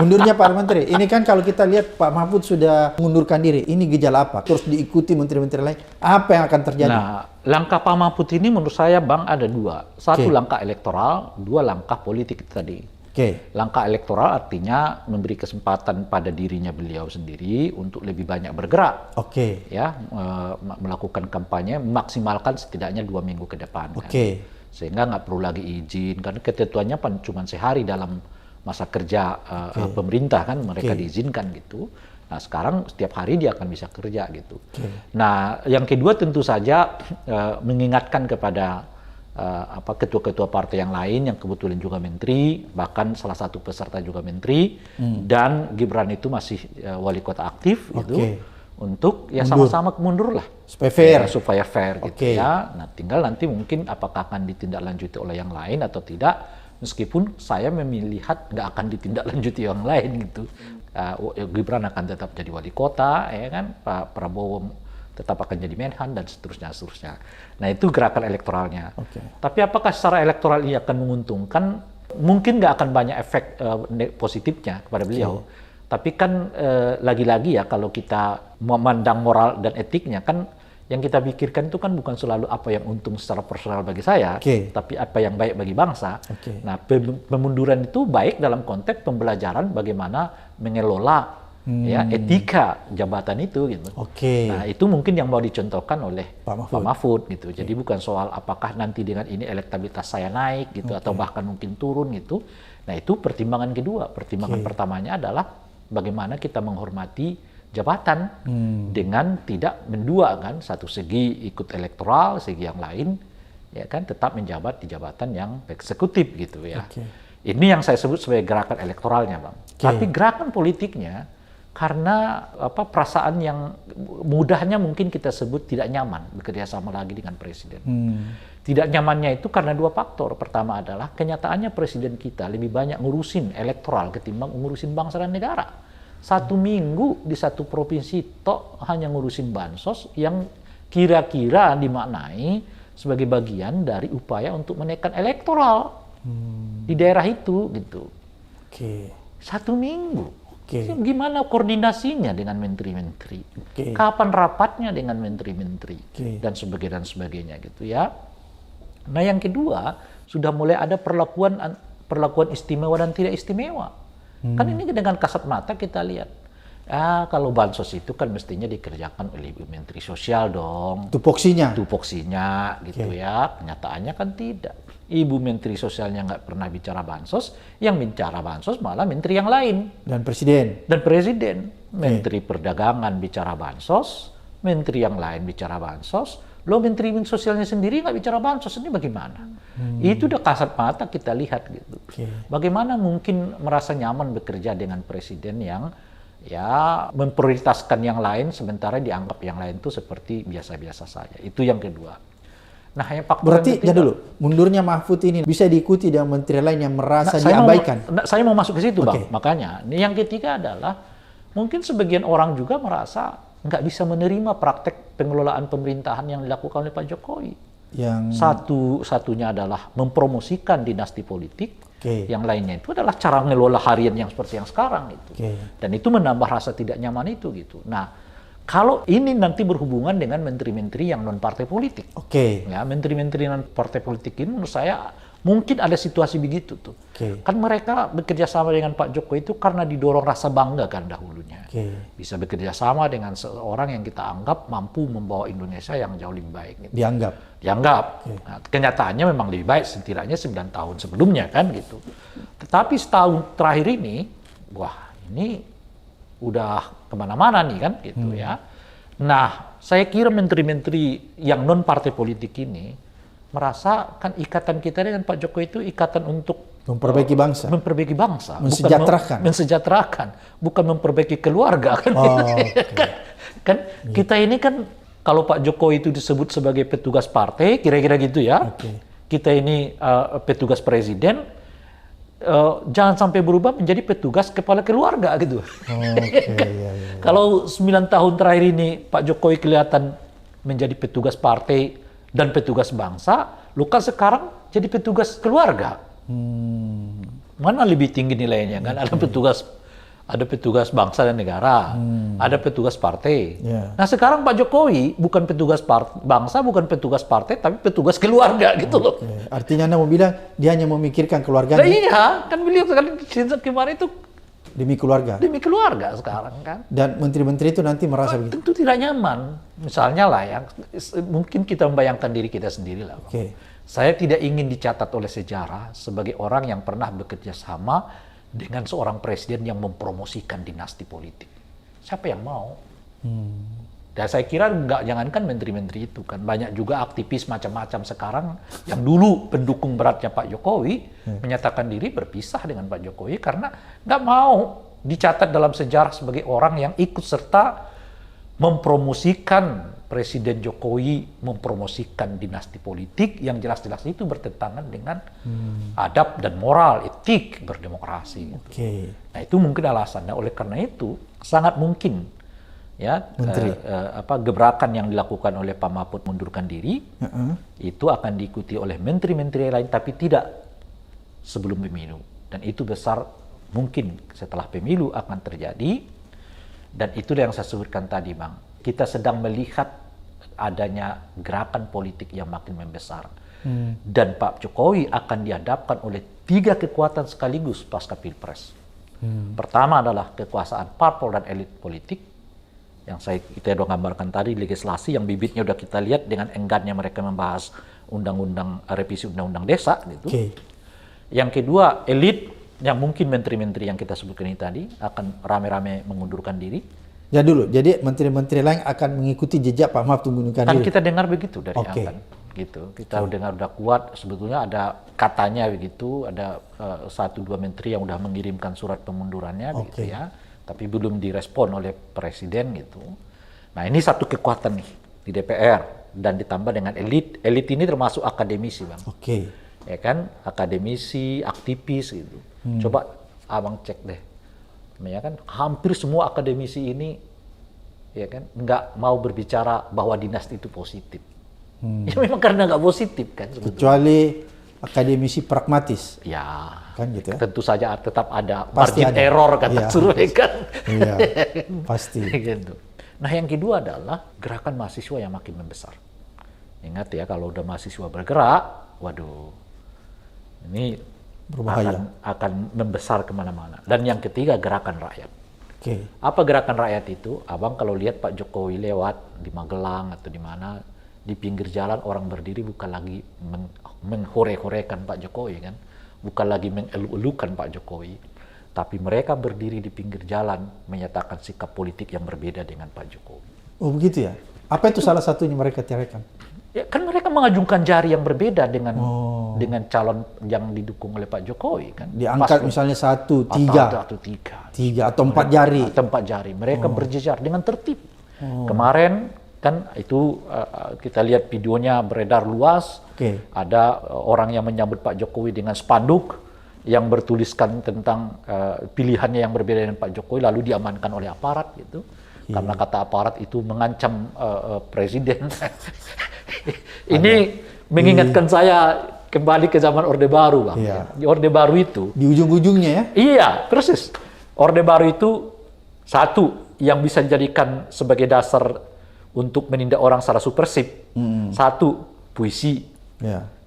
Mundurnya para menteri. Ini kan kalau kita lihat Pak Mahfud sudah mengundurkan diri. Ini gejala apa? Terus diikuti menteri-menteri lain. Apa yang akan terjadi? Nah, langkah Pak Mahfud ini menurut saya, Bang, ada 2. 1 langkah elektoral, 2 langkah politik tadi. Langkah elektoral artinya memberi kesempatan pada dirinya beliau sendiri untuk lebih banyak bergerak. Ya, melakukan kampanye, memaksimalkan setidaknya 2 minggu ke depan. Kan? Sehingga nggak perlu lagi izin, karena ketentuannya cuma sehari dalam masa kerja pemerintah kan, mereka diizinkan gitu. Nah, sekarang setiap hari dia akan bisa kerja gitu. Nah, yang kedua tentu saja mengingatkan kepada ketua-ketua partai yang lain yang kebetulan juga menteri, bahkan salah satu peserta juga menteri, dan Gibran itu masih wali kota aktif gitu, untuk ya sama-sama mundur lah supaya fair gitu ya. Nah, tinggal nanti mungkin apakah akan ditindaklanjuti oleh yang lain atau tidak, meskipun saya melihat nggak akan ditindaklanjuti yang lain gitu. Gibran akan tetap jadi wali kota ya kan, Pak Prabowo tetap akan jadi Menhan dan seterusnya. Nah itu gerakan elektoralnya. Tapi apakah secara elektoral ini akan menguntungkan? Mungkin nggak akan banyak efek positifnya kepada beliau. Tapi kan lagi-lagi ya kalau kita memandang moral dan etiknya kan yang kita pikirkan itu kan bukan selalu apa yang untung secara personal bagi saya, tapi apa yang baik bagi bangsa. Nah, pemunduran itu baik dalam konteks pembelajaran bagaimana mengelola ya etika jabatan itu gitu. Nah, itu mungkin yang mau dicontohkan oleh Pak Mahfud gitu. Jadi bukan soal apakah nanti dengan ini elektabilitas saya naik gitu atau bahkan mungkin turun gitu. Nah, itu pertimbangan kedua. Pertimbangan pertamanya adalah bagaimana kita menghormati jabatan dengan tidak mendua kan, satu segi ikut elektoral, segi yang lain ya kan tetap menjabat di jabatan yang eksekutif gitu ya. Ini yang saya sebut sebagai gerakan elektoralnya, Bang. Tapi gerakan politiknya karena perasaan yang mudahnya mungkin kita sebut tidak nyaman bekerja sama lagi dengan presiden. Tidak nyamannya itu karena dua faktor. Pertama adalah kenyataannya presiden kita lebih banyak ngurusin elektoral ketimbang ngurusin bangsa dan negara. 1 minggu di satu provinsi tok hanya ngurusin bansos yang kira-kira dimaknai sebagai bagian dari upaya untuk menekan elektoral di daerah itu gitu. 1 minggu. Gimana koordinasinya dengan menteri-menteri? Kapan rapatnya dengan menteri-menteri? Dan sebagainya gitu ya. Nah yang kedua sudah mulai ada perlakuan istimewa dan tidak istimewa. Kan ini dengan kasat mata kita lihat. Kalau bansos itu kan mestinya dikerjakan oleh Ibu Menteri Sosial dong. Tupoksinya gitu ya. Kenyataannya kan tidak. Ibu Menteri Sosialnya nggak pernah bicara bansos. Yang bicara bansos malah menteri yang lain. Dan presiden. Menteri Perdagangan bicara bansos. Menteri yang lain bicara bansos. Lo Menteri Sosialnya sendiri nggak bicara bansos, ini bagaimana? Itu udah kasat mata kita lihat gitu. Bagaimana mungkin merasa nyaman bekerja dengan presiden yang ya memprioritaskan yang lain sementara dianggap yang lain itu seperti biasa-biasa saja. Itu yang kedua. Nah, yang faktor berarti ya dulu mundurnya Mahfud ini bisa diikuti dengan menteri lain yang merasa diabaikan. Saya mau masuk ke situ, Bang. Makanya, yang ketiga adalah mungkin sebagian orang juga merasa nggak bisa menerima praktek pengelolaan pemerintahan yang dilakukan oleh Pak Jokowi. Satunya adalah mempromosikan dinasti politik, yang lainnya itu adalah cara mengelola harian yang seperti yang sekarang itu. Dan itu menambah rasa tidak nyaman itu gitu. Nah, kalau ini nanti berhubungan dengan menteri-menteri yang non partai politik, ya menteri-menteri non partai politik ini menurut saya mungkin ada situasi begitu tuh. Kan mereka bekerja sama dengan Pak Jokowi itu karena didorong rasa bangga kan dahulunya. Bisa bekerja sama dengan seorang yang kita anggap mampu membawa Indonesia yang jauh lebih baik. Gitu. Dianggap. Nah, kenyataannya memang lebih baik setidaknya 9 tahun sebelumnya kan gitu. Tetapi setahun terakhir ini, wah ini udah kemana-mana nih kan gitu ya. Nah, saya kira menteri-menteri yang non partai politik ini merasa kan ikatan kita dengan Pak Jokowi itu ikatan untuk memperbaiki bangsa, mensejahterakan, bukan memperbaiki keluarga kan. Kan kita ini kan kalau Pak Jokowi itu disebut sebagai petugas partai, kira-kira gitu ya. Kita ini petugas presiden, jangan sampai berubah menjadi petugas kepala keluarga gitu. Kalau 9 tahun terakhir ini Pak Jokowi kelihatan menjadi petugas partai dan petugas bangsa, lu kan sekarang jadi petugas keluarga. Mana lebih tinggi nilainya kan? Ada petugas bangsa dan negara, ada petugas partai. Nah sekarang Pak Jokowi bukan petugas bangsa, bukan petugas partai, tapi petugas keluarga gitu loh. Artinya Anda mau bilang dia hanya memikirkan keluarganya? Nah, iya, kan beliau kemarin itu demi keluarga sekarang kan. Dan menteri-menteri itu nanti merasa begitu? Tentu tidak nyaman. Misalnya lah yang mungkin kita membayangkan diri kita sendiri lah. Saya tidak ingin dicatat oleh sejarah sebagai orang yang pernah bekerja sama dengan seorang presiden yang mempromosikan dinasti politik. Siapa yang mau? Dan saya kira jangankan menteri-menteri itu kan, banyak juga aktivis macam-macam sekarang yang dulu pendukung beratnya Pak Jokowi menyatakan diri berpisah dengan Pak Jokowi karena nggak mau dicatat dalam sejarah sebagai orang yang ikut serta mempromosikan Presiden Jokowi, mempromosikan dinasti politik yang jelas-jelas itu bertentangan dengan adab dan moral, etik berdemokrasi. Gitu. Nah itu mungkin alasannya. Oleh karena itu sangat mungkin ya gebrakan yang dilakukan oleh Pak Mahfud mundurkan diri itu akan diikuti oleh menteri-menteri lain, tapi tidak sebelum pemilu, dan itu besar mungkin setelah pemilu akan terjadi. Dan itu yang saya sebutkan tadi, Bang, kita sedang melihat adanya gerakan politik yang makin membesar, dan Pak Jokowi akan dihadapkan oleh 3 kekuatan sekaligus pasca Pilpres. Pertama adalah kekuasaan parpol dan elit politik yang kita udah gambarkan tadi, legislasi yang bibitnya udah kita lihat dengan enggannya mereka membahas revisi undang-undang desa gitu. Yang kedua, elit yang mungkin menteri-menteri yang kita sebutkan ini tadi akan rame-rame mengundurkan diri. Ya dulu, jadi menteri-menteri lain akan mengikuti jejak Pak Mahfud mengundurkan diri. Kan kita dengar begitu dari Akan gitu. Kita dengar udah kuat, sebetulnya ada katanya begitu, ada 1-2 menteri yang udah mengirimkan surat pengundurannya begitu ya. Tapi belum direspon oleh presiden gitu. Nah, ini satu kekuatan nih di DPR, dan ditambah dengan elit. Elit ini termasuk akademisi, Bang. Ya kan, akademisi, aktivis gitu. Coba Abang cek deh. Ya kan, hampir semua akademisi ini ya kan nggak mau berbicara bahwa dinasti itu positif. Ya memang karena nggak positif kan sebetulnya. Kecuali akademisi pragmatis. Ya, kan gitu ya. Tentu saja tetap ada margin error kata Survei kan. Iya, pasti. Gitu. Nah, yang kedua adalah gerakan mahasiswa yang makin membesar. Ingat ya, kalau udah mahasiswa bergerak, waduh, ini berbahaya. Akan membesar kemana-mana. Dan yang ketiga, gerakan rakyat. Apa gerakan rakyat itu? Abang kalau lihat Pak Jokowi lewat di Magelang atau di mana, di pinggir jalan orang berdiri bukan lagi menghore-horekan Pak Jokowi kan, bukan lagi mengelu-elukan Pak Jokowi, tapi mereka berdiri di pinggir jalan menyatakan sikap politik yang berbeda dengan Pak Jokowi. Oh begitu ya? Apa itu salah satunya mereka tiarakan? Ya kan mereka mengajungkan jari yang berbeda dengan calon yang didukung oleh Pak Jokowi kan. Diangkat misalnya 1, 3 atau 4 jari. Atau 4 jari. Mereka berjejar dengan tertib. Kemarin kan itu kita lihat videonya beredar luas. Ada orang yang menyambut Pak Jokowi dengan spanduk yang bertuliskan tentang pilihannya yang berbeda dengan Pak Jokowi, lalu diamankan oleh aparat gitu. Karena kata aparat itu mengancam presiden. Ini mengingatkan saya kembali ke zaman Orde Baru, Bang. Di Orde Baru itu di ujung-ujungnya ya? Iya, persis. Orde Baru itu satu yang bisa dijadikan sebagai dasar untuk menindak orang secara supersip. Satu, puisi.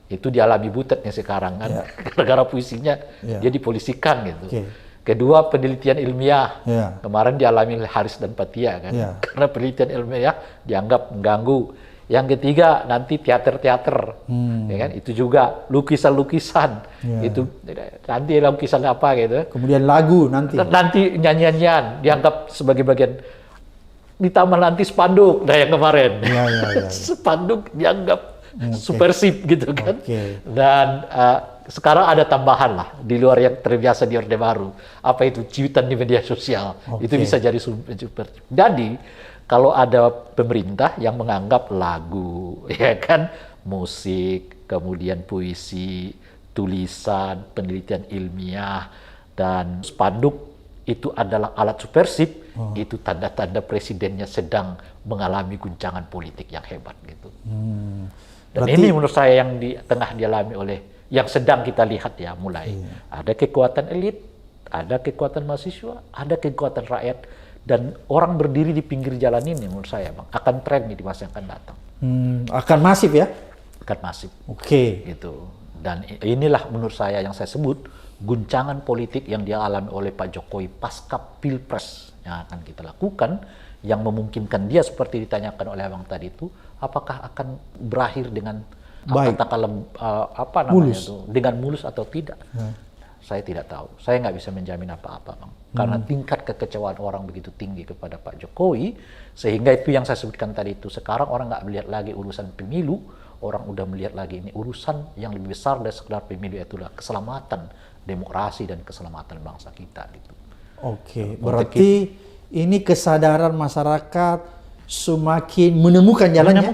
Itu dialami Butetnya sekarang kan. Gara-gara puisinya dia dipolisikan gitu. Kedua, penelitian ilmiah. Kemarin dialami Haris dan Patia kan. Karena penelitian ilmiah dianggap mengganggu. Yang ketiga, nanti teater-teater. Ya kan? Itu juga lukisan-lukisan. Itu nanti lukisan apa gitu. Kemudian lagu nanti. Nanti nyanyian-nyanyian dianggap sebagai bagian. Ditambah nanti spanduk, yang kemarin. Spanduk dianggap supersip gitu kan. Dan sekarang ada tambahan lah, di luar yang terbiasa di Orde Baru. Apa itu? Cuitan di media sosial. Itu bisa jadi super. Jadi, kalau ada pemerintah yang menganggap lagu, ya kan, musik, kemudian puisi, tulisan, penelitian ilmiah, dan spanduk, itu adalah alat subversif, itu tanda-tanda presidennya sedang mengalami guncangan politik yang hebat gitu. Dan ini menurut saya yang di tengah dialami oleh, yang sedang kita lihat ya mulai. Ada kekuatan elit, ada kekuatan mahasiswa, ada kekuatan rakyat, dan orang berdiri di pinggir jalan ini menurut saya, Bang, akan tren di masa yang akan datang. Akan masif ya? Akan masif. Gitu. Dan inilah menurut saya yang saya sebut guncangan politik yang dialami oleh Pak Jokowi pasca Pilpres yang akan kita lakukan, yang memungkinkan dia seperti ditanyakan oleh Abang tadi itu, apakah akan berakhir dengan dengan mulus atau tidak? Saya tidak tahu. Saya nggak bisa menjamin apa-apa, Bang. Karena tingkat kekecewaan orang begitu tinggi kepada Pak Jokowi, sehingga itu yang saya sebutkan tadi itu, sekarang orang nggak melihat lagi urusan pemilu, orang udah melihat lagi ini urusan yang lebih besar dari sekedar pemilu, itulah keselamatan demokrasi dan keselamatan bangsa kita gitu. Berarti ini kesadaran masyarakat semakin menemukan jalannya.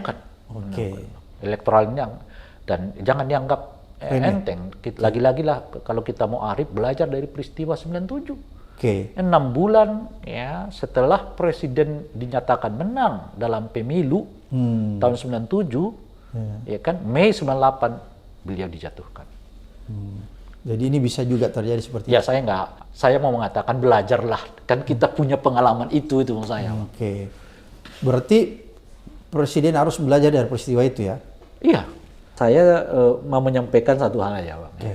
Elektoralnya, dan jangan dianggap enteng. Lagi-lagi lah kalau kita mau arif belajar dari peristiwa 97. Oke. 6 bulan ya setelah presiden dinyatakan menang dalam pemilu tahun 97, ya kan, Mei 98 beliau dijatuhkan. Jadi ini bisa juga terjadi seperti Ya itu. saya mau mengatakan belajarlah, kan kita punya pengalaman itu menurut saya. Oke. Berarti presiden harus belajar dari peristiwa itu ya? Iya, saya mau menyampaikan satu hal ya, Bang. Oke.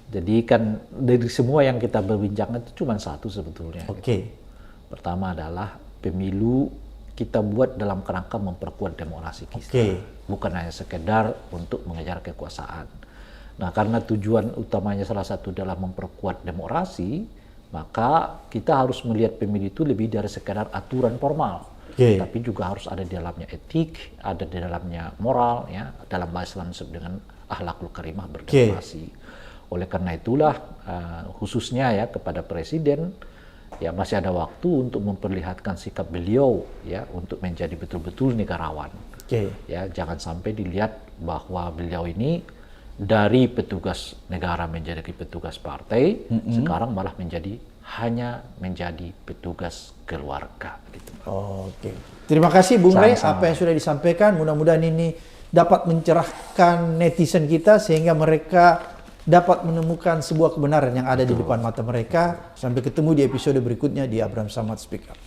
Jadi kan dari semua yang kita berbincangkan itu cuma satu sebetulnya. Oke. Pertama adalah pemilu kita buat dalam kerangka memperkuat demokrasi kita. Bukan hanya sekedar untuk mengejar kekuasaan. Nah, karena tujuan utamanya salah satu adalah memperkuat demokrasi, maka kita harus melihat pemilu itu lebih dari sekedar aturan formal. Tapi juga harus ada di dalamnya etik, ada di dalamnya moral, ya, dalam bahasa Islam disebut dengan akhlakul karimah berdemokrasi. Oleh karena itulah khususnya ya kepada presiden ya masih ada waktu untuk memperlihatkan sikap beliau ya untuk menjadi betul-betul negarawan. Ya, jangan sampai dilihat bahwa beliau ini dari petugas negara menjadi petugas partai, sekarang malah hanya menjadi petugas keluarga gitu. Oke. Terima kasih Bung Rey apa yang sudah disampaikan. Mudah-mudahan ini dapat mencerahkan netizen kita sehingga mereka dapat menemukan sebuah kebenaran yang ada di depan mata mereka. Sampai ketemu di episode berikutnya di Abraham Samad Speak Up.